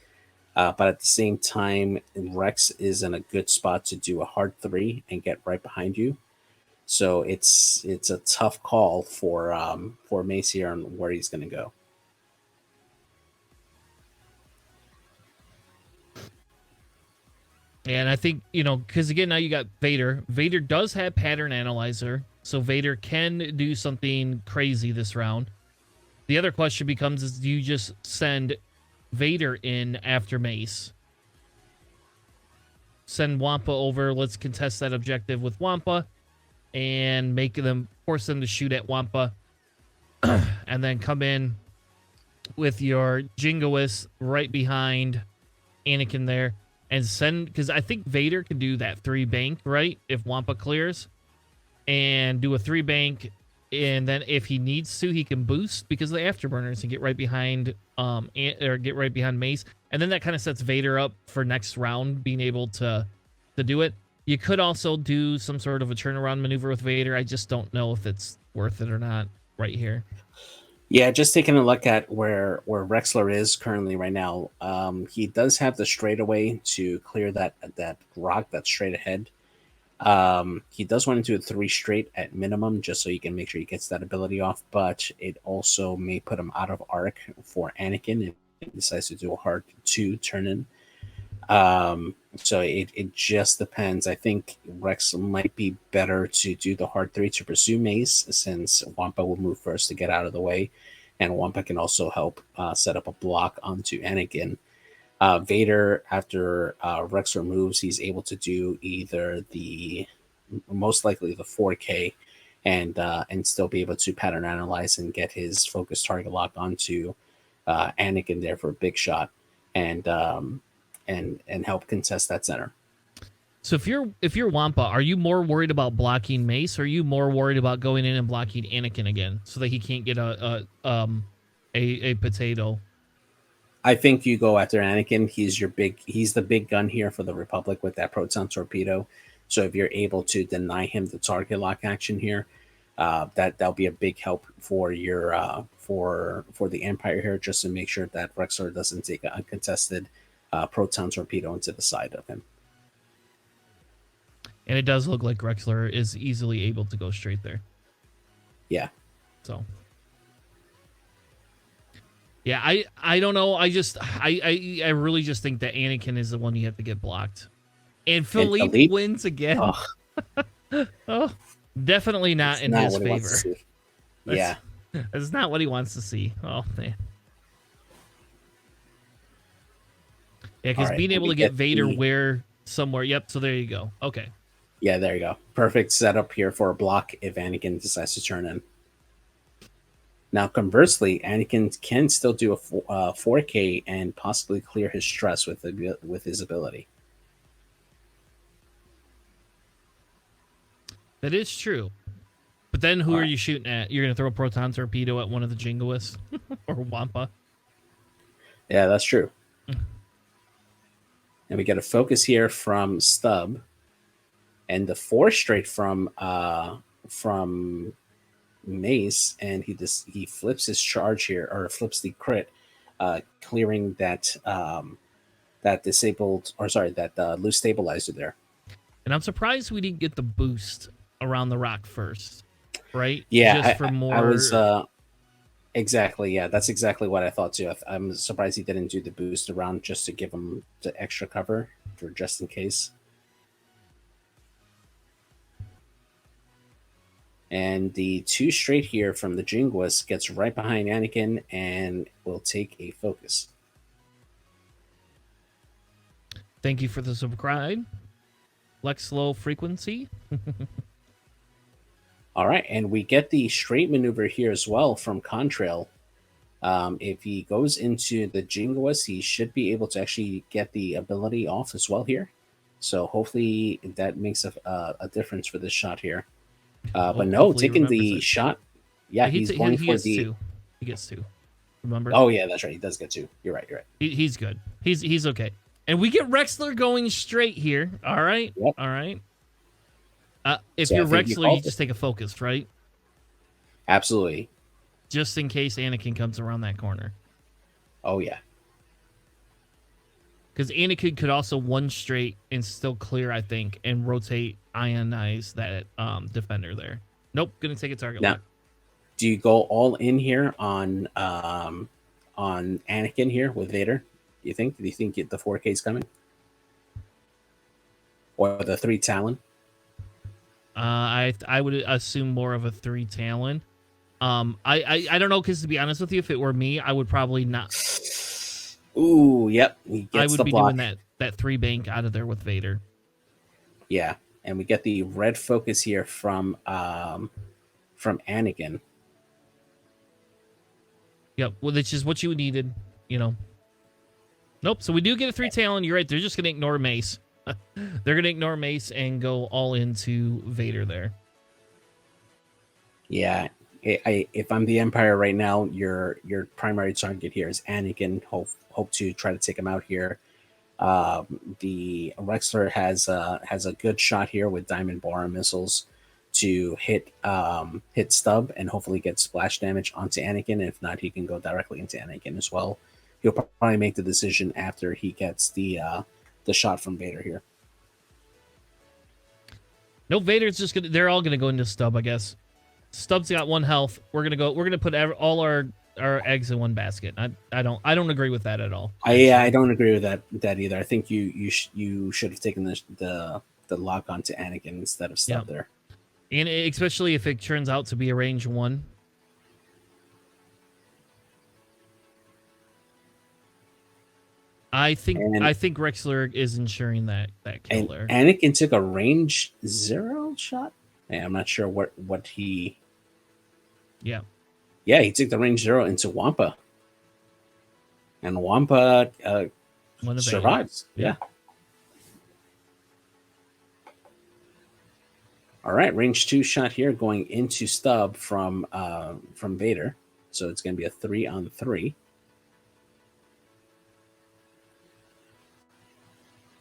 Speaker 2: But at the same time, Rex is in a good spot to do a hard 3 and get right behind you. So it's a tough call for Mace here on where he's going to go.
Speaker 1: And I think, because again, now you got Vader. Vader does have Pattern Analyzer, so Vader can do something crazy this round. The other question becomes, do you just send Vader in after Mace? Send Wampa over, let's contest that objective with Wampa, and force them to shoot at Wampa, and then come in with your Jingoist right behind Anakin there. And send, because I think Vader can do that 3 bank, right? If Wampa clears, and do a 3 bank, and then if he needs to, he can boost because of the afterburners and get right behind, Mace, and then that kind of sets Vader up for next round, being able to do it. You could also do some sort of a turnaround maneuver with Vader. I just don't know if it's worth it or not right here.
Speaker 2: Yeah, just taking a look at where Rexler is currently right now. He does have the straightaway to clear that rock that's straight ahead. He does want to do a 3 straight at minimum, just so he can make sure he gets that ability off. But it also may put him out of arc for Anakin if he decides to do a hard 2 turn in. So it just depends. I think Rex might be better to do the hard 3 to pursue Mace, since Wampa will move first to get out of the way, and Wampa can also help set up a block onto Anakin. Vader, after Rex removes, he's able to do either most likely the 4K, and still be able to pattern analyze and get his focus target lock onto Anakin there for a big shot, and help contest that center.
Speaker 1: So if you're Wampa, are you more worried about blocking Mace, or are you more worried about going in and blocking Anakin again so that he can't get a potato?
Speaker 2: I think you go after Anakin. He's the big gun here for the Republic with that proton torpedo. So if you're able to deny him the target lock action here, that'll be a big help for your for the Empire here, just to make sure that Rexler doesn't take an uncontested proton torpedo into the side of him.
Speaker 1: And it does look like Rexler is easily able to go straight there.
Speaker 2: Yeah.
Speaker 1: So. Yeah, I don't know. I really just think that Anakin is the one you have to get blocked. And Filip wins again. Oh, definitely not in his favor.
Speaker 2: Yeah.
Speaker 1: That's not what he wants to see. Oh, man. Yeah, because being able to get Vader where somewhere. Yep, so there you go. Okay.
Speaker 2: Yeah, there you go. Perfect setup here for a block if Anakin decides to turn in. Now, conversely, Anakin can still do a 4K and possibly clear his stress with his ability.
Speaker 1: That is true. But then who are you shooting at? You're going to throw a proton torpedo at one of the Jingoists or Wampa?
Speaker 2: Yeah, that's true. And we get a focus here from Stub, and the 4 straight from Mace, and he flips his charge here, or flips the crit, clearing that loose stabilizer there.
Speaker 1: And I'm surprised we didn't get the boost around the rock first, right?
Speaker 2: Yeah,
Speaker 1: just for more.
Speaker 2: I was exactly. Yeah, that's exactly what I thought too. I'm surprised he didn't do the boost around just to give him the extra cover for just in case. And the 2 straight here from the Jingoist gets right behind Anakin and will take a focus.
Speaker 1: Thank you for the subscribe. Lex low frequency.
Speaker 2: All right, and we get the straight maneuver here as well from Contrail. If he goes into the Jingoist, he should be able to actually get the ability off as well here. So hopefully that makes a difference for this shot here. But no, taking the shot. Yeah, he's going for the.
Speaker 1: 2. He gets 2. Remember?
Speaker 2: Oh yeah, that's right. He does get 2. You're right.
Speaker 1: He's good. He's okay. And we get Rexler going straight here. All right.
Speaker 2: Yep.
Speaker 1: All right. If you're Rexler, you just take a focus, right?
Speaker 2: Absolutely.
Speaker 1: Just in case Anakin comes around that corner.
Speaker 2: Oh yeah.
Speaker 1: Because Anakin could also 1 straight and still clear, I think, and rotate, ionize that defender there. Nope, gonna take a target lock.
Speaker 2: Do you go all in here on Anakin here with Vader? Do you think the 4K is coming, or the 3 Talon?
Speaker 1: I would assume more of a 3 Talon. I don't know, because to be honest with you, if it were me, I would probably not.
Speaker 2: Ooh, yep.
Speaker 1: I would be doing that 3 bank out of there with Vader.
Speaker 2: Yeah, and we get the red focus here from Anakin.
Speaker 1: Yep, well, which is what you needed, Nope, so we do get a 3 Talon. You're right, they're just going to ignore Mace. They're going to ignore Mace and go all into Vader there.
Speaker 2: Yeah, if I'm the Empire right now, your primary target here is Anakin. Hope to try to take him out here. The Rexler has a good shot here with Diamond Boron missiles to hit Stub and hopefully get splash damage onto Anakin. If not, he can go directly into Anakin as well. He'll probably make the decision after he gets the shot from Vader here.
Speaker 1: No, Vader's just gonna. They're all gonna go into Stub, I guess. Stub's got 1 health. We're gonna put all our our eggs in one basket. I don't agree with that at all.
Speaker 2: I don't agree with that either. I think you should have taken the lock onto Anakin instead of Stub there.
Speaker 1: And especially if it turns out to be a range 1. I think Rexler is ensuring that kill there.
Speaker 2: Anakin took a range 0 shot. Yeah, I'm not sure what he.
Speaker 1: Yeah,
Speaker 2: he took the range 0 into Wampa, and Wampa survives. Yeah. All right, range 2 shot here going into Stub from Vader, so it's going to be a 3-on-3.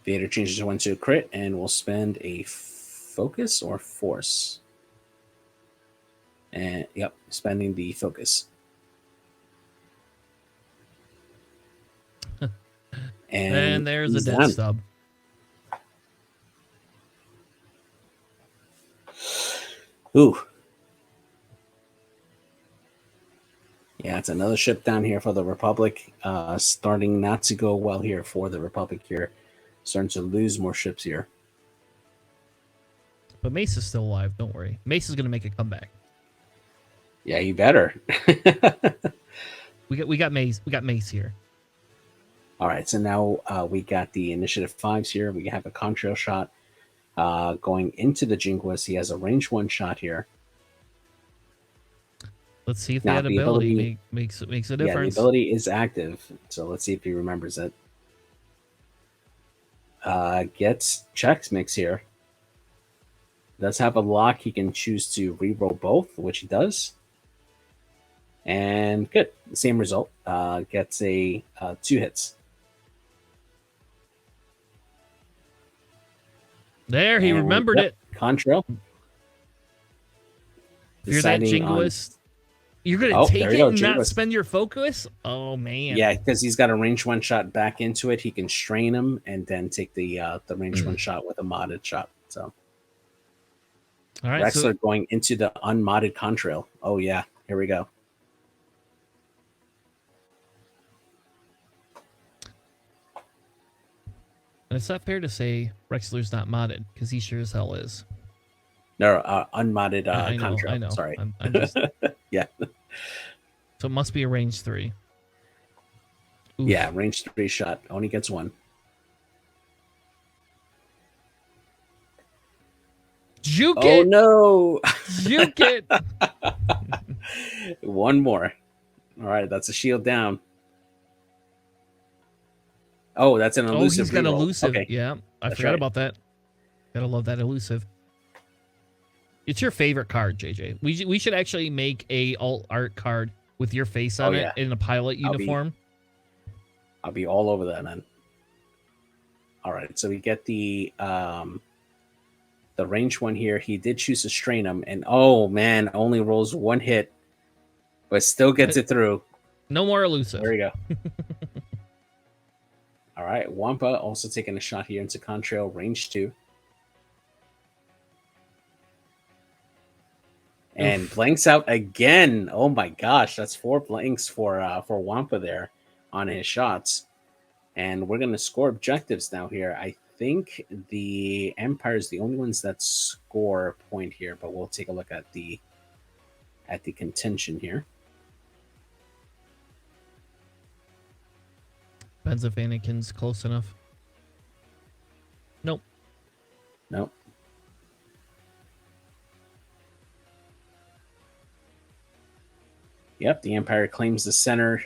Speaker 2: Vader changes one to a crit and will spend a focus or force. And yep, spending the focus.
Speaker 1: and there's a dead Stub.
Speaker 2: Ooh. Yeah, it's another ship down here for the Republic. Starting not to go well here for the Republic here. Starting to lose more ships here.
Speaker 1: But Mace is still alive. Don't worry. Mace is going to make a comeback.
Speaker 2: Yeah, you better.
Speaker 1: we got Mace. We got Mace here.
Speaker 2: All right, so now we got the initiative 5s here. We have a contrail shot going into the Jinguist. He has a range 1 shot here.
Speaker 1: Let's see if that ability makes a difference.
Speaker 2: Yeah, the ability is active, so let's see if he remembers it. Gets checks mix here. Does have a lock. He can choose to reroll both, which he does. And good. Same result. Gets a 2 hits.
Speaker 1: There, he remembered it.
Speaker 2: Contrail.
Speaker 1: If you're that Jingoist, you're going to take it and not spend your focus? Oh, man.
Speaker 2: Yeah, because he's got a range 1 shot back into it. He can strain him and then take the range 1 shot with a modded shot. So,
Speaker 1: all right,
Speaker 2: Rexler going into the unmodded contrail. Oh, yeah. Here we go.
Speaker 1: And it's not fair to say Rexler's not modded, because he sure as hell is.
Speaker 2: No, unmodded contrail.
Speaker 1: I know.
Speaker 2: Sorry.
Speaker 1: I'm just...
Speaker 2: Yeah.
Speaker 1: So it must be a range 3. Oof.
Speaker 2: Yeah, range 3 shot. Only gets 1.
Speaker 1: Juke it!
Speaker 2: Oh, no!
Speaker 1: Juke it!
Speaker 2: 1 more. All right, that's a shield down. Oh, that's an elusive.
Speaker 1: Oh, he's got
Speaker 2: reroll.
Speaker 1: elusive.
Speaker 2: Okay.
Speaker 1: Yeah, I forgot about that. Gotta love that elusive. It's your favorite card, JJ. We should actually make a alt art card with your face on it in a pilot uniform.
Speaker 2: I'll be all over that, man. All right, so we get the range 1 here. He did choose to strain him, and oh man, only rolls 1 hit, but still gets it through.
Speaker 1: No more elusive.
Speaker 2: There you go. All right, Wampa also taking a shot here into contrail, range 2. And blanks out again. Oh my gosh, that's 4 blanks for Wampa there on his shots. And we're going to score objectives now here. I think the Empire is the only ones that score a point here, but we'll take a look at the contention here.
Speaker 1: Depends if Anakin's close enough. Nope.
Speaker 2: Yep, the Empire claims the center.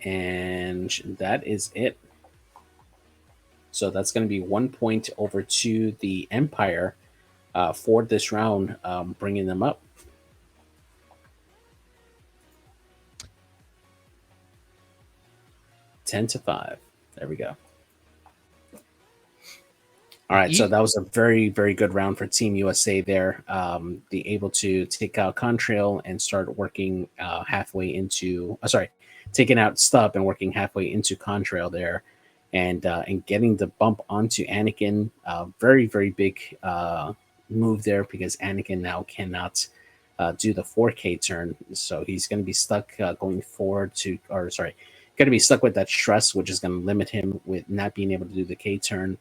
Speaker 2: And that is it. So that's going to be 1 point over to the Empire for this round, bringing them up. $10-5. There we go. All right, so that was a very, very good round for Team USA there. Be able to take out Contrail and start working halfway into... taking out Stub and working halfway into Contrail there. And getting the bump onto Anakin. Very, very big move there because Anakin now cannot do the 4K turn. So he's going to be stuck going forward to, or sorry, going to be stuck with that stress, which is going to limit him with not being able to do the K turn.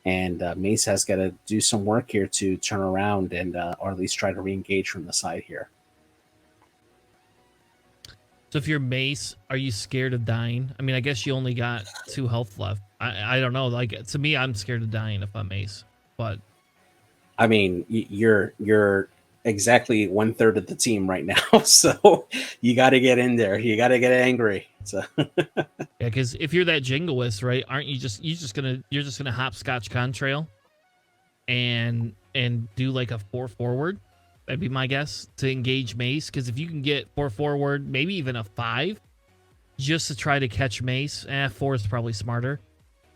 Speaker 2: And Mace has got to do some work here to turn around and, or at least try to re-engage from the side here.
Speaker 1: So if you're Mace, are you scared of dying? I mean, I guess you only got 2 health left. I don't know. Like, to me, I'm scared of dying if I'm Mace. But
Speaker 2: I mean, you're exactly 1/3 of the team right now, so you got to get in there. You got to get angry. So
Speaker 1: yeah, because if you're that jingoist, right? Aren't you just gonna hopscotch contrail and do like a 4 forward? That'd be my guess to engage Mace. Because if you can get 4 forward, maybe even a 5, just to try to catch Mace, 4 is probably smarter.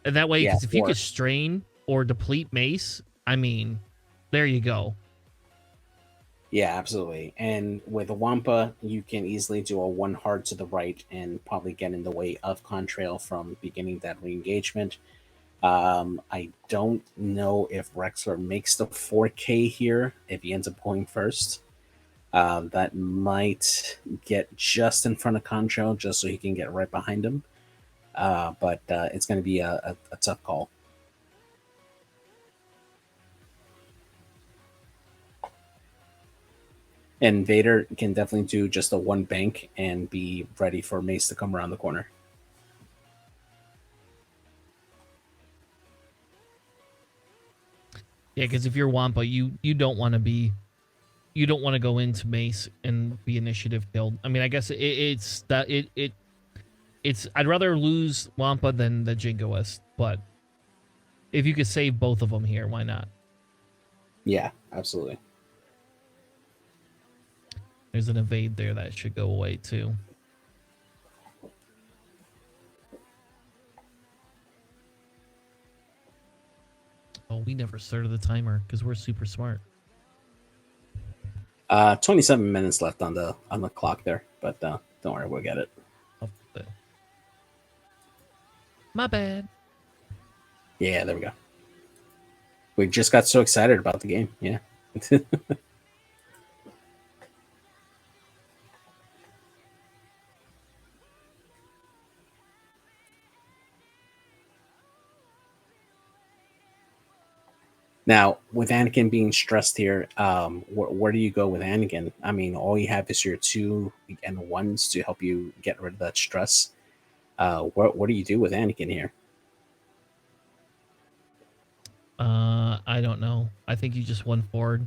Speaker 1: And that way, because if you could strain or deplete Mace, I mean, there you go.
Speaker 2: Yeah, absolutely. And with Wampa, you can easily do a 1 hard to the right and probably get in the way of Contrail from beginning that re-engagement. I don't know if Rexler makes the 4K here if he ends up going first. That might get just in front of Contrail just so he can get right behind him. But it's going to be a tough call. And Vader can definitely do just a 1 bank and be ready for Mace to come around the corner.
Speaker 1: Yeah, because if you're Wampa, you don't want to go into Mace and be initiative killed. I mean, I guess it's I'd rather lose Wampa than the Jingoist, but if you could save both of them here, why not?
Speaker 2: Yeah, absolutely.
Speaker 1: There's an evade there that should go away too. Oh, we never started the timer because we're super smart.
Speaker 2: 27 minutes left on the clock there, but don't worry, we'll get it.
Speaker 1: My bad.
Speaker 2: Yeah, there we go. We just got so excited about the game. Yeah. Now, with Anakin being stressed here, where do you go with Anakin? I mean, all you have is your 2 and 1s to help you get rid of that stress. What do you do with Anakin here?
Speaker 1: I don't know. I think you just 1 forward.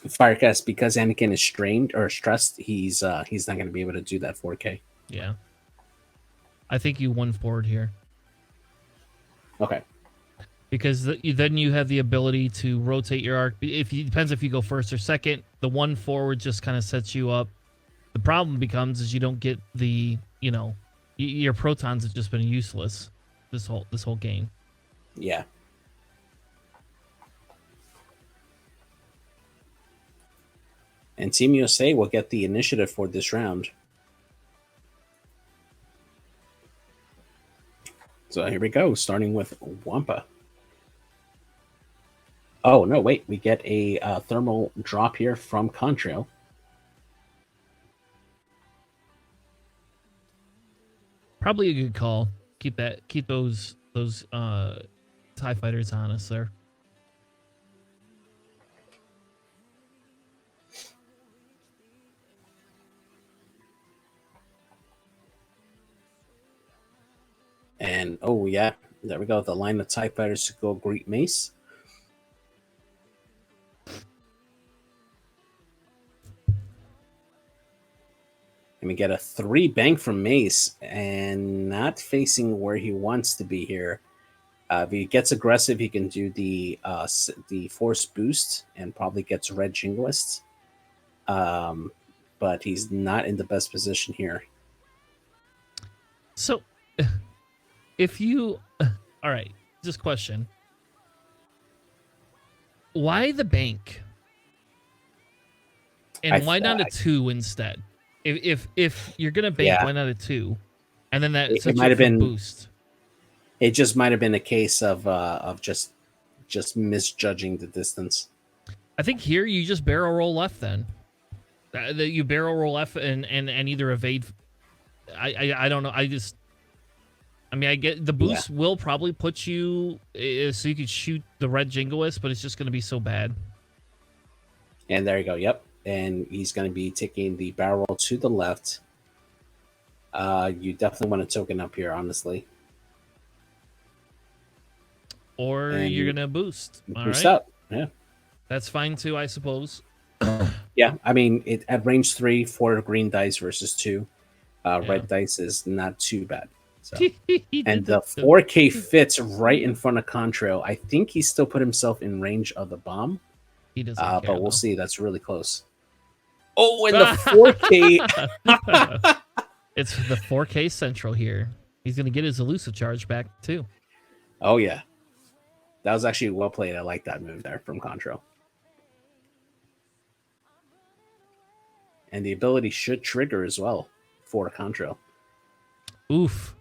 Speaker 2: Firecast, because Anakin is strained or stressed, he's not going to be able to do that 4K.
Speaker 1: Yeah. I think you 1 forward here.
Speaker 2: Okay.
Speaker 1: Because then you have the ability to rotate your arc. Depends if you go first or second. The 1 forward just kind of sets you up. The problem becomes is you don't get the, your protons have just been useless this whole game.
Speaker 2: Yeah. And Team USA will get the initiative for this round. So here we go, starting with Wampa. Oh, no, wait. We get a thermal drop here from Contrail.
Speaker 1: Probably a good call. Keep those TIE fighters honest there.
Speaker 2: And, oh, yeah, there we go. The line of TIE fighters to go greet Mace. And we get a 3 bank from Mace and not facing where he wants to be here. If he gets aggressive, he can do the force boost and probably gets red Jingoist. But he's not in the best position here.
Speaker 1: So, if you... All right, just question. Why the bank? And why not a 2 instead? If you're gonna bank, why not a 2? And then that
Speaker 2: it might have been
Speaker 1: boost.
Speaker 2: It just might have been a case of just misjudging the distance.
Speaker 1: I think here you just barrel roll left then. You barrel roll F and either evade. I don't know. I mean, I get the boost will probably put you so you could shoot the red Jingoist, but it's just going to be so bad.
Speaker 2: And there you go. Yep. And he's going to be taking the barrel roll to the left. You definitely want to token up here, honestly.
Speaker 1: Or
Speaker 2: And
Speaker 1: you're going to boost.
Speaker 2: Boost up. Yeah.
Speaker 1: That's fine too, I suppose.
Speaker 2: Yeah. I mean, at range 3, 4 green dice versus 2 red dice is not too bad. So. And the 4K fits right in front of Contrail. I think he still put himself in range of the bomb.
Speaker 1: He doesn't care,
Speaker 2: but we'll
Speaker 1: though.
Speaker 2: see. That's really close. Oh, and the 4K.
Speaker 1: It's the 4K Central here. He's going to get his elusive charge back, too.
Speaker 2: Oh, yeah. That was actually well played. I like that move there from Contrail. And the ability should trigger as well for Contrail.
Speaker 1: Oof.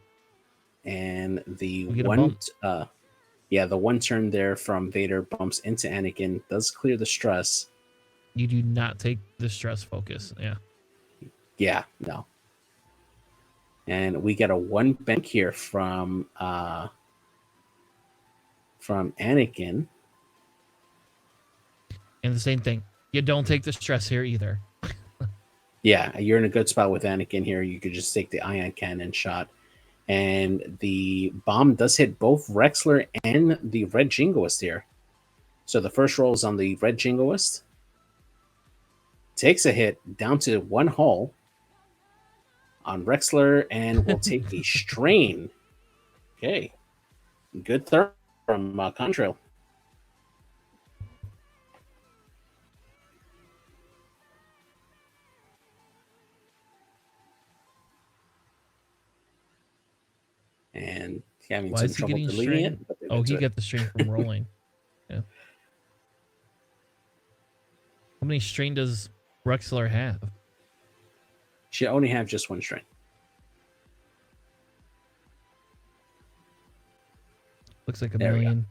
Speaker 2: And the one, the one turn there from Vader bumps into Anakin, does clear the stress.
Speaker 1: You do not take the stress focus. Yeah.
Speaker 2: Yeah, no. And we get a 1 bank here from Anakin.
Speaker 1: And the same thing. You don't take the stress here either.
Speaker 2: Yeah, you're in a good spot with Anakin here. You could just take the ion cannon shot. And the bomb does hit both Rexler and the red Jingoist here. So the first roll is on the red Jingoist. Takes a hit down to 1 hull on Rexler and will take a strain. Okay. Good throw from Contrail. And having some trouble deleting it.
Speaker 1: Oh, he got the strain from rolling. Yeah. How many strain does Rexler have?
Speaker 2: She only have just 1 strain.
Speaker 1: Looks like a million.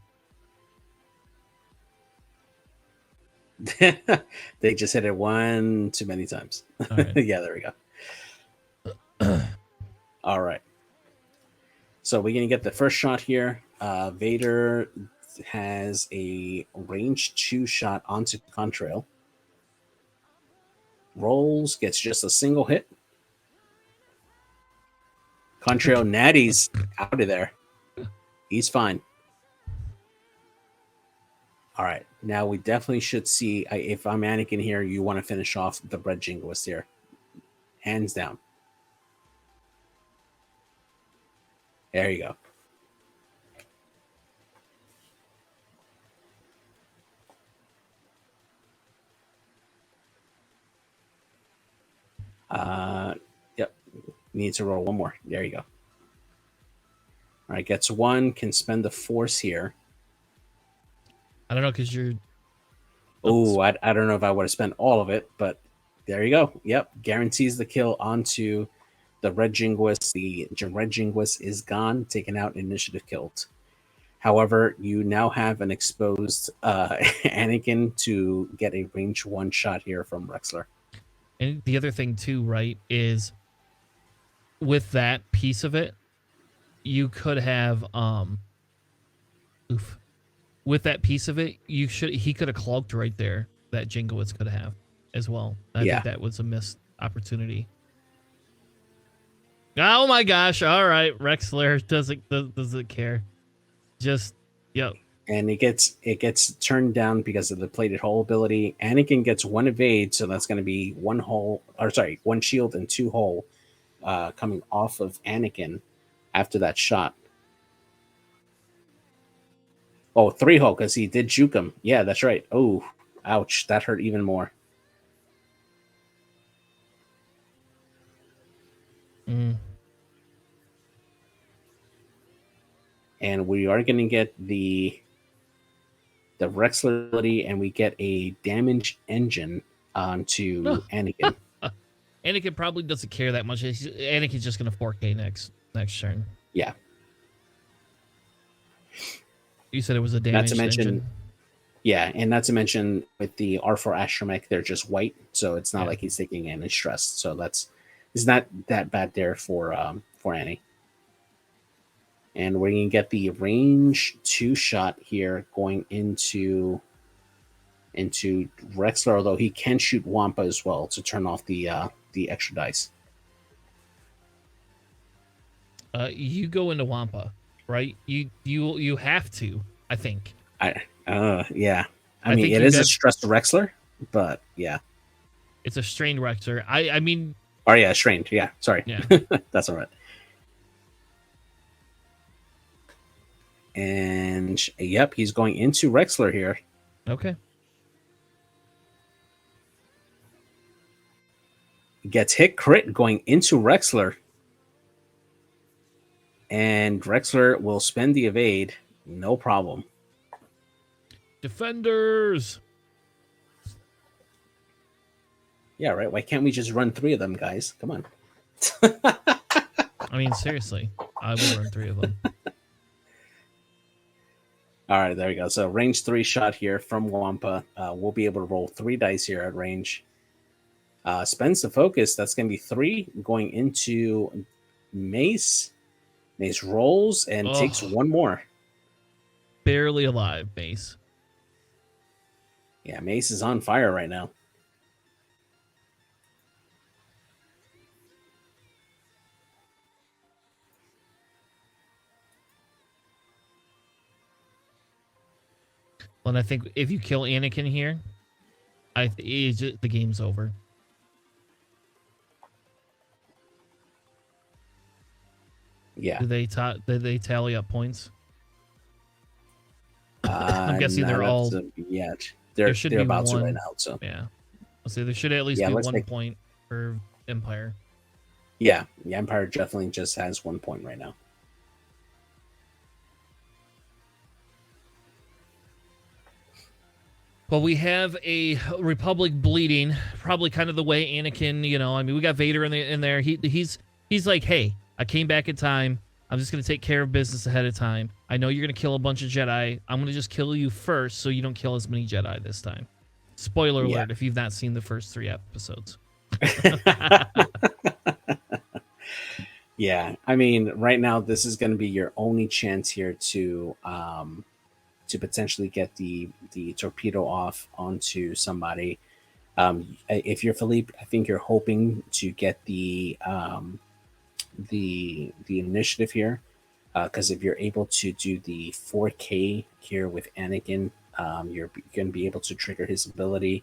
Speaker 2: They just hit it 1 too many times.
Speaker 1: Right.
Speaker 2: Yeah, there we go. All right. So we're going to get the first shot here. Vader has a range 2 shot onto Contrail. Rolls, gets just a single hit. Contrail natties out of there. He's fine. All right. Now we definitely should see, if I'm Anakin here, you want to finish off the red Jingoist here. Hands down. There you go. Yep. Need to roll 1 more. There you go. All right, gets 1, can spend the force here.
Speaker 1: I don't know, because you're...
Speaker 2: Oh, I don't know if I would have spent all of it, but there you go. Yep, guarantees the kill onto the red Jingoist. The red Jingoist is gone, taken out, initiative killed. However, you now have an exposed Anakin to get a range 1 shot here from Rexler.
Speaker 1: And the other thing too, right, is with that piece of it, you could have with that piece of it, he could have cloaked right there. That Jingoist could have as well. I think that was a missed opportunity. Oh my gosh! All right, Rexler doesn't care. Just yep.
Speaker 2: And it gets turned down because of the plated hull ability. Anakin gets 1 evade, so that's going to be 1 hull, or sorry, 1 shield and 2 hull coming off of Anakin after that shot. Oh, 3 hull because he did juke him. Yeah, that's right. Oh, ouch! That hurt even more. And we are going to get the Rexler ability, and we get a damage engine onto Anakin.
Speaker 1: Anakin probably doesn't care that much. Anakin's just going to 4K next turn.
Speaker 2: Yeah.
Speaker 1: You said it was a damage engine.
Speaker 2: Yeah, and not to mention with the R4 Astromech, they're just white, so it's not
Speaker 1: Yeah.
Speaker 2: like he's taking any stress. So it's not that bad there for Annie. And we're gonna get the range 2 shot here going into Rexler, although he can shoot Wampa as well to turn off the extra dice.
Speaker 1: You go into Wampa, right? You have to, I think.
Speaker 2: Yeah. I mean,
Speaker 1: think
Speaker 2: it
Speaker 1: you
Speaker 2: is a
Speaker 1: got-
Speaker 2: stressed Rexler, but yeah.
Speaker 1: It's a strained Rexer. I mean,
Speaker 2: Oh yeah, strained. Yeah, sorry.
Speaker 1: Yeah.
Speaker 2: That's all right. And yep, he's going into Rexler here.
Speaker 1: okay.
Speaker 2: Gets hit crit going into Rexler. And Rexler will spend the evade. No problem.
Speaker 1: Defenders.
Speaker 2: Yeah, right. Why can't we just run 3 of them, guys? Come on.
Speaker 1: I mean, seriously, I will run 3 of them.
Speaker 2: All right, there we go. So range 3 shot here from Wampa. We'll be able to roll 3 dice here at range. Spends the focus. That's going to be 3 going into Mace. Mace rolls and takes 1 more.
Speaker 1: Barely alive, Mace.
Speaker 2: Yeah, Mace is on fire right now.
Speaker 1: Well, and I think if you kill Anakin here, the game's over.
Speaker 2: Yeah.
Speaker 1: Do they tally up points? I'm guessing they're all.
Speaker 2: Yeah,
Speaker 1: There should
Speaker 2: they're
Speaker 1: be
Speaker 2: about
Speaker 1: one.
Speaker 2: to right now. So
Speaker 1: Yeah, I'll say there should at least be 1 point for Empire.
Speaker 2: yeah, the Empire definitely just has 1 point right now.
Speaker 1: Well, we have a Republic bleeding, probably kind of the way Anakin. I mean, we got Vader in there. He's like, hey, I came back in time. I'm just gonna take care of business ahead of time. I know you're gonna kill a bunch of Jedi. I'm gonna just kill you first, so you don't kill as many Jedi this time. Spoiler alert: if you've not seen the first 3 episodes.
Speaker 2: Yeah, I mean, right now this is going to be your only chance here to potentially get the torpedo off onto somebody. If you're Filip, I think you're hoping to get the initiative here, because if you're able to do the 4K here with Anakin, you're going to be able to trigger his ability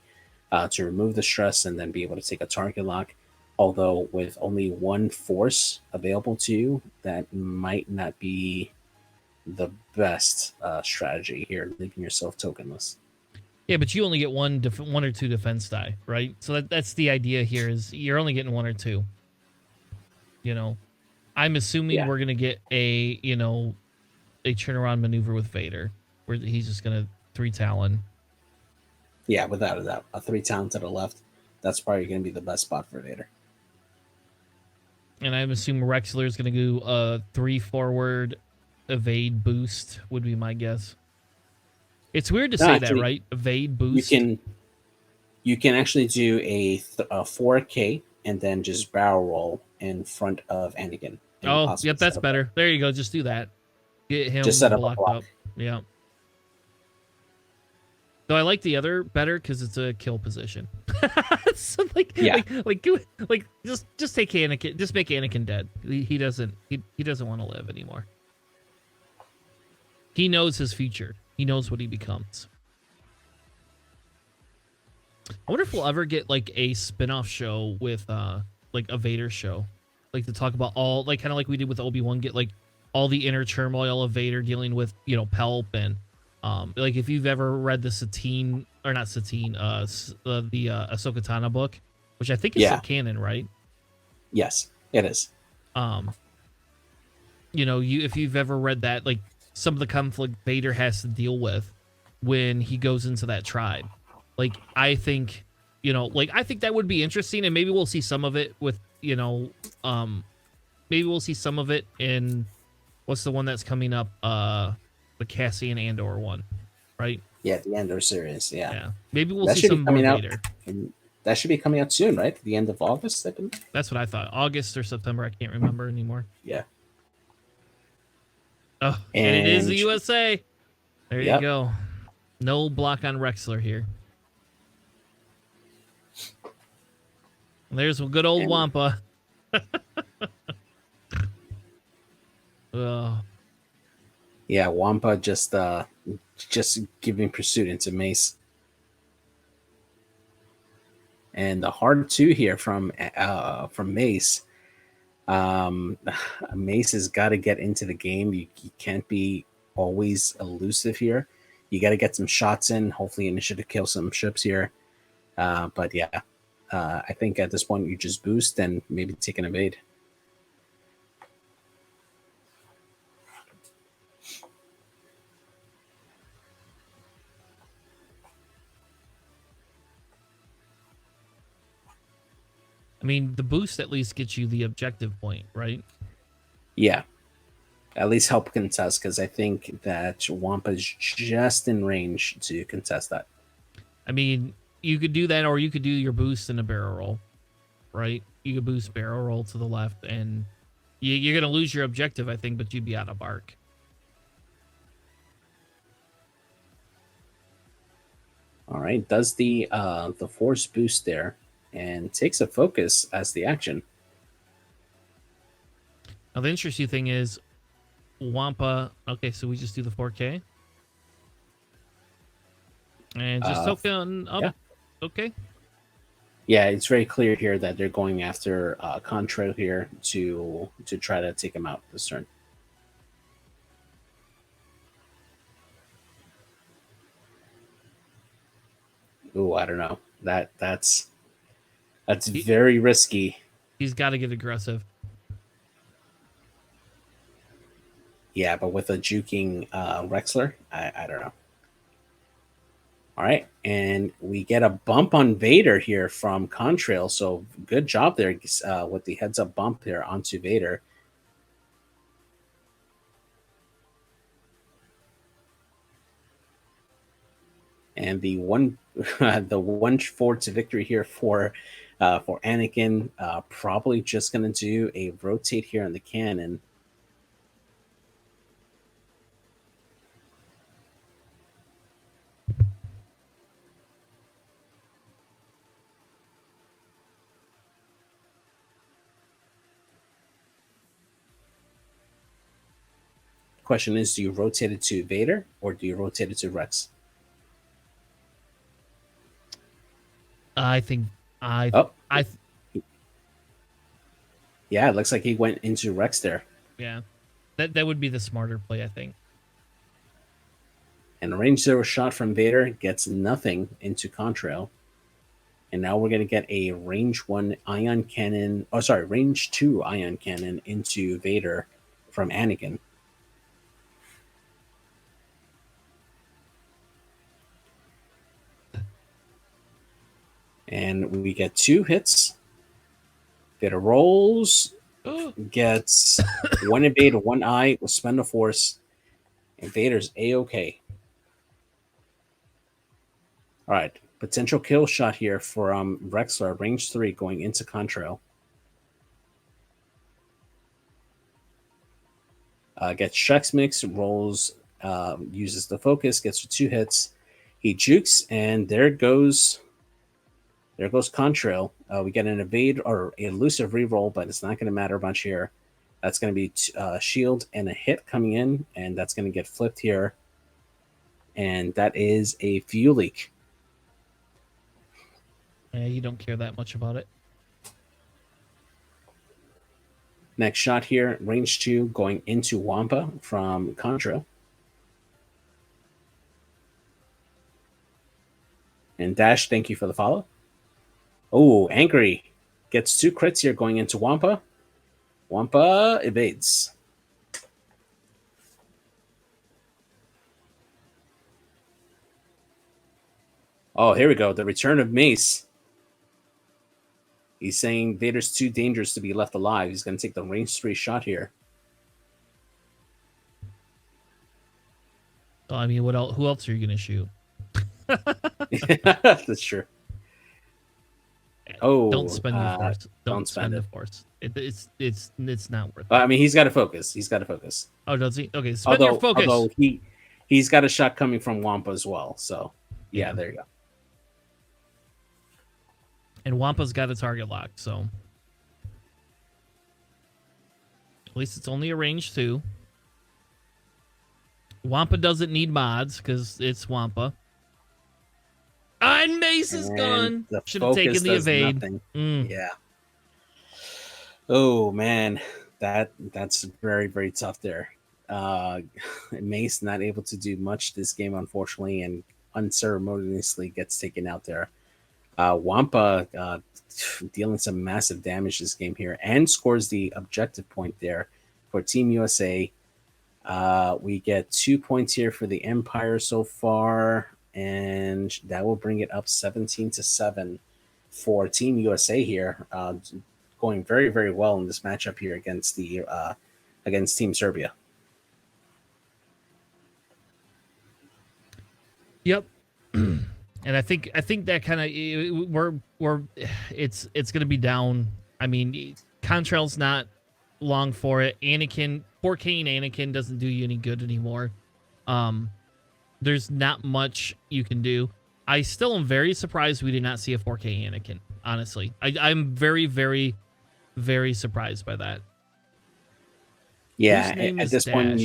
Speaker 2: to remove the stress and then be able to take a target lock. Although with only 1 force available to you, that might not be the best strategy here, leaving yourself tokenless.
Speaker 1: Yeah, but you only get 1 or 2 defense die, right? So that's the idea here, is you're only getting 1 or 2. I'm assuming we're gonna get a turnaround maneuver with Vader, where he's just gonna 3 Talon.
Speaker 2: Yeah, without a doubt, a 3 Talon to the left. That's probably gonna be the best spot for Vader.
Speaker 1: And I'm assuming Rexler is gonna do a 3 forward evade boost. Would be my guess. It's weird to say
Speaker 2: actually,
Speaker 1: that, right? Evade boost.
Speaker 2: You can actually do a 4K and then just barrel roll in front of Anakin.
Speaker 1: Oh, yep, that's better. There you go. Just do that. Get him
Speaker 2: just set up
Speaker 1: blocked
Speaker 2: a block.
Speaker 1: up. Yeah. So I like the other better because it's a kill position. So just take Anakin. Just make Anakin dead. He doesn't want to live anymore. He knows his future. He knows what he becomes. I wonder if we'll ever get like a spin-off show with like a Vader show, like to talk about all, like kind of like we did with Obi-Wan, get like all the inner turmoil of Vader dealing with Pelp, and like if you've ever read the Satine, or not Satine, the Ahsoka Tano book, which I think is still canon, right?
Speaker 2: Yes, it is.
Speaker 1: If you've ever read that, like some of the conflict Vader has to deal with when he goes into that tribe. Like, I think, I think that would be interesting, and maybe we'll see some of it with, maybe we'll see some of it in, what's the one that's coming up, the Cassian Andor one, right?
Speaker 2: Yeah, the Andor series, yeah.
Speaker 1: Maybe we'll see some more Vader.
Speaker 2: that should be coming out soon, right? The end of August, I believe.
Speaker 1: That's what I thought. August or September. I can't remember anymore.
Speaker 2: Yeah.
Speaker 1: Oh, and it is
Speaker 2: And
Speaker 1: the USA. There you
Speaker 2: yep.
Speaker 1: go. No block on Rexler here. There's good old
Speaker 2: And
Speaker 1: Wampa. Oh.
Speaker 2: yeah, Wampa just giving pursuit into Mace. And the hard two here from Mace. Mace has got to get into the game. You can't be always elusive here. You got to get some shots in. Hopefully, initiative kill some ships here. But yeah, I think at this point you just boost and maybe take an evade.
Speaker 1: I mean, the boost at least gets you the objective point, right?
Speaker 2: Yeah, at least help contest, because I think that Wampa's just in range to contest that.
Speaker 1: I mean, you could do that, or you could do your boost in a barrel roll, right? You could boost barrel roll to the left, and you're going to lose your objective, I think, but you'd be out of arc.
Speaker 2: All right, does the force boost there and takes a focus as the action.
Speaker 1: Now, the interesting thing is Wampa. Okay, so we just do the 4K. And just token up.
Speaker 2: Yeah.
Speaker 1: Okay.
Speaker 2: Yeah, it's very clear here that they're going after Contrail here to try to take him out this turn. Ooh, I don't know. That's very risky.
Speaker 1: He's got to get aggressive.
Speaker 2: Yeah, but with a juking Rexler, I don't know. All right, and we get a bump on Vader here from Contrail, so good job there with the heads-up bump there onto Vader. And the one fort to victory here for Anakin, probably just going to do a rotate here on the cannon. Question is, do you rotate it to Vader or do you rotate it to Rex?
Speaker 1: I think
Speaker 2: yeah, it looks like he went into Rex there.
Speaker 1: Yeah, that would be the smarter play, I think.
Speaker 2: And a range 0 shot from Vader gets nothing into Contrail. And now we're going to get a range 1 ion cannon. Oh, sorry, range 2 ion cannon into Vader from Anakin. And we get 2 hits. Vader rolls, gets 1 evade, 1 eye, will spend a force, and Vader's A-okay. All right, potential kill shot here from Rexler, range 3, going into Contrail. Gets Shrek's Mix, rolls, uses the focus, gets 2 hits. He jukes, and there goes Contrail. We get an evade or elusive reroll, but it's not going to matter much here. That's going to be shield and a hit coming in, and that's going to get flipped here. And that is a fuel leak.
Speaker 1: Yeah, you don't care that much about it.
Speaker 2: Next shot here, range 2 going into Wampa from Contrail. And Dash, thank you for the follow. Oh, Angry gets 2 crits here going into Wampa. Wampa evades. Oh, here we go. The return of Mace. He's saying Vader's too dangerous to be left alive. He's going to take the range 3 shot here.
Speaker 1: Well, I mean, what else? Who else are you going to shoot?
Speaker 2: That's true.
Speaker 1: Don't
Speaker 2: Oh,
Speaker 1: spend your force.
Speaker 2: don't
Speaker 1: Don't
Speaker 2: spend
Speaker 1: spend the
Speaker 2: it.
Speaker 1: force. It's not worth
Speaker 2: I
Speaker 1: it.
Speaker 2: mean, he's got to focus. He's got to focus.
Speaker 1: Oh, does he? Okay, spend your
Speaker 2: Although
Speaker 1: focus.
Speaker 2: he's got a shot coming from Wampa as well. So yeah,
Speaker 1: Yeah.
Speaker 2: there you go.
Speaker 1: And Wampa's got a target lock, so at least it's only a range 2. Wampa doesn't need mods because it's Wampa. And Mace is
Speaker 2: And
Speaker 1: gone.
Speaker 2: the
Speaker 1: Should have
Speaker 2: focus
Speaker 1: taken the
Speaker 2: does
Speaker 1: evade.
Speaker 2: nothing.
Speaker 1: Mm.
Speaker 2: Yeah. Oh man, that's very very tough there. Uh, Mace not able to do much this game, unfortunately, and unceremoniously gets taken out there. Wampa dealing some massive damage this game here and scores the objective point there for Team USA. We get 2 points here for the Empire so far, and that will bring it up 17-7 for Team USA here. Going very very well in this matchup here against the against Team Serbia.
Speaker 1: Yep. And I think that kind of we're it's gonna be down. I mean, Contrail's not long for it. Anakin, 4K and Anakin doesn't do you any good anymore. There's not much you can do. I still am very surprised we did not see a 4K Anakin. Honestly, I'm very very very surprised by that.
Speaker 2: Yeah,
Speaker 1: Whose name
Speaker 2: at
Speaker 1: is
Speaker 2: this point
Speaker 1: Dash?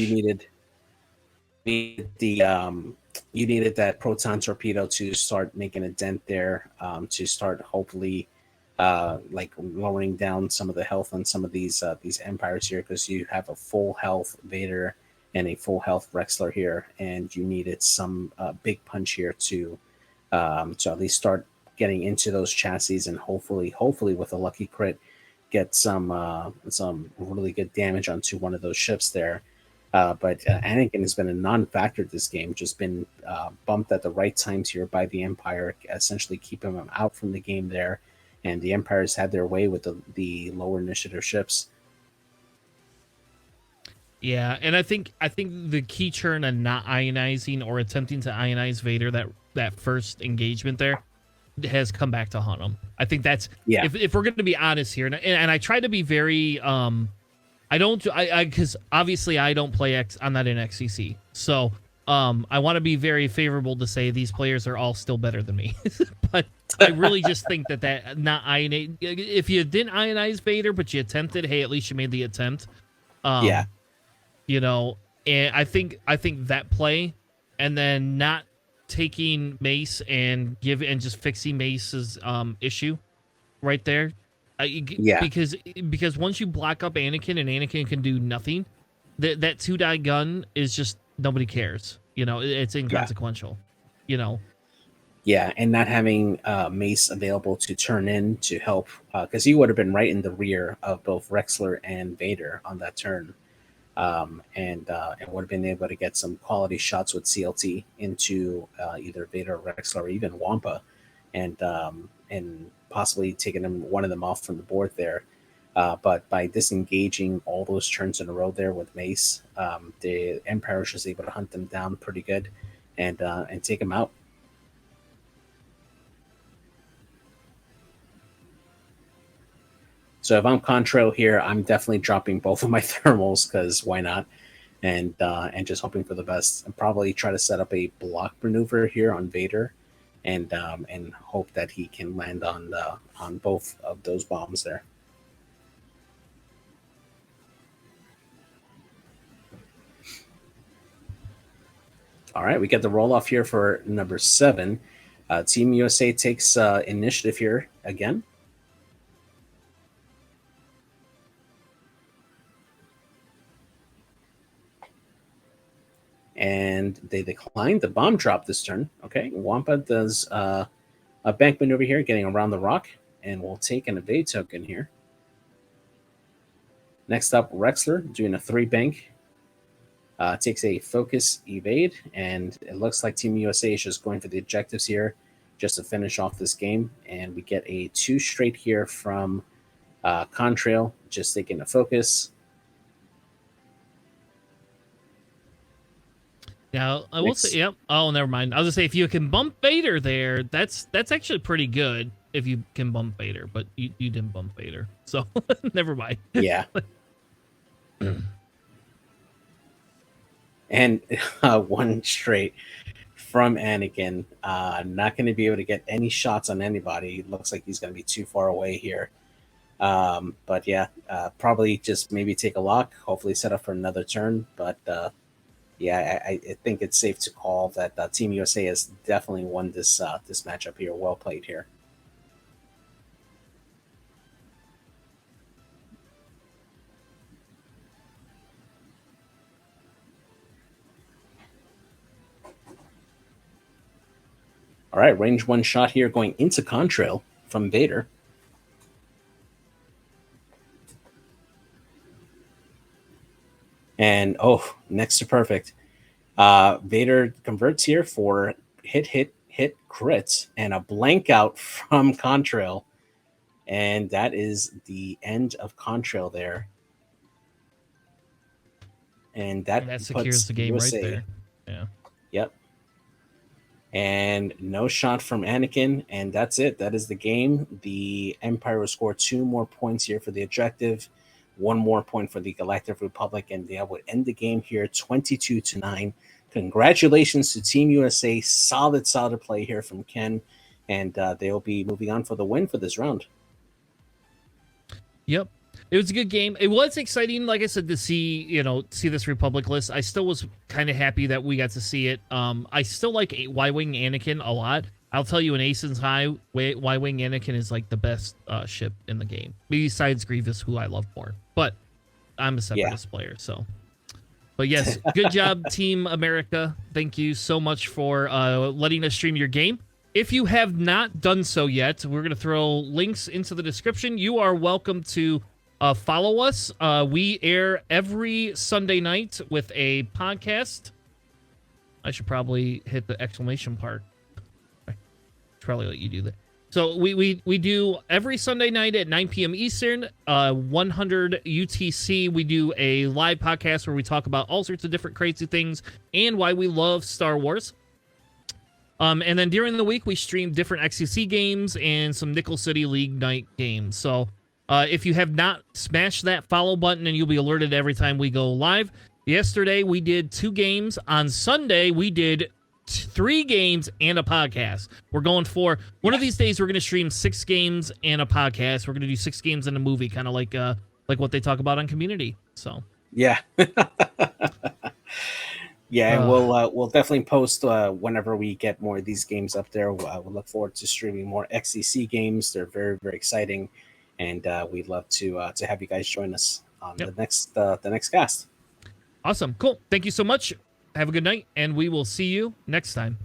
Speaker 2: you needed that proton torpedo to start making a dent there, to start hopefully like lowering down some of the health on some of these empires here, because you have a full health Vader and a full health Rexler here, and you needed some big punch here to at least start getting into those chassis, and hopefully with a lucky crit get some really good damage onto one of those ships there. But Anakin has been a non-factor this game, just been bumped at the right times here by the Empire, essentially keeping him out from the game there. And the Empire's had their way with the lower initiative ships.
Speaker 1: Yeah, and I think the key turn on not ionizing or attempting to ionize Vader that first engagement there has come back to haunt him. I think that's if we're going to be honest here, and I try to be very because obviously I don't play I'm not in XCC, so I want to be very favorable to say these players are all still better than me, but I really just think that not ionize, if you didn't ionize Vader but you attempted, hey, at least you made the attempt. You know, and I think that play, and then not taking Mace and just fixing Mace's issue right there. Because once you block up Anakin and Anakin can do nothing, that 2-die gun is just nobody cares. You know, it's inconsequential. You know.
Speaker 2: Yeah, and not having Mace available to turn in to help, because he would have been right in the rear of both Rexler and Vader on that turn. And would have been able to get some quality shots with CLT into either Vader or Rexler or even Wampa, and possibly taking one of them off from the board there. But by disengaging all those turns in a row there with Mace, the Empire was just able to hunt them down pretty good and take them out. So if I'm Contrail here, I'm definitely dropping both of my thermals, because why not? And just hoping for the best. And probably try to set up a block maneuver here on Vader, and hope that he can land on both of those bombs there. All right, we get the roll off here for number 7. Team USA takes initiative here again. And they declined the bomb drop this turn. Okay, Wampa does a bank maneuver here, getting around the rock, and we'll take an evade token here. Next up, Rexler doing a 3 bank. Takes a focus evade, and it looks like Team USA is just going for the objectives here just to finish off this game. And we get a 2 straight here from Contrail, just taking a focus.
Speaker 1: Now I will say, yep. Oh, never mind. I was gonna say, if you can bump Vader there, that's actually pretty good. if you can bump Vader, but you didn't bump Vader, so never mind.
Speaker 2: Yeah. And one straight from Anakin. Not going to be able to get any shots on anybody. Looks like he's going to be too far away here. But yeah, probably just maybe take a lock. Hopefully set up for another turn. But yeah, I think it's safe to call that Team USA has definitely won this this matchup here. Well played here. All right, range one shot here going into contrail from Vader. And oh, next to perfect. Vader converts here for hit crit and a blank out from contrail. And that is the end of contrail there. And that
Speaker 1: secures the game USA. Right there. Yeah.
Speaker 2: Yep. And no shot from Anakin, and that's it. That is the game. The Empire will score 2 more points here for the objective, 1 more point for the Galactic Republic, and they would end the game here 22-9. Congratulations to Team USA. Solid play here from Kenn, and they'll be moving on for the win for this round.
Speaker 1: Yep. It was a good game. It was exciting, like I said, to see this Republic list. I still was kind of happy that we got to see it. I still like Y-Wing Anakin a lot. I'll tell you, in Asen's High, Y-Wing Anakin is like the best ship in the game, besides Grievous, who I love more. But I'm a Separatist player, so. But yes, good job, Team America. Thank you so much for letting us stream your game. If you have not done so yet, we're going to throw links into the description. You are welcome to follow us. We air every Sunday night with a podcast. I should probably hit the exclamation part. I should probably let you do that. So we do every Sunday night at 9 p.m. Eastern, 100 UTC. We do a live podcast where we talk about all sorts of different crazy things and why we love Star Wars. And then during the week, we stream different XTC games and some Nickel City League night games. So if you have not smashed that follow button, and you'll be alerted every time we go live. Yesterday, we did 2 games. On Sunday, we did 3 games and a podcast. We're going for one of these days. We're going to stream 6 games and a podcast. We're going to do 6 games and a movie, kind of like what they talk about on Community. So
Speaker 2: yeah. Yeah, we'll definitely post whenever we get more of these games up there. We'll look forward to streaming more XTC games. They're very, very exciting, and we'd love to have you guys join us on the next cast.
Speaker 1: Awesome, cool. Thank you so much. Have a good night, and we will see you next time.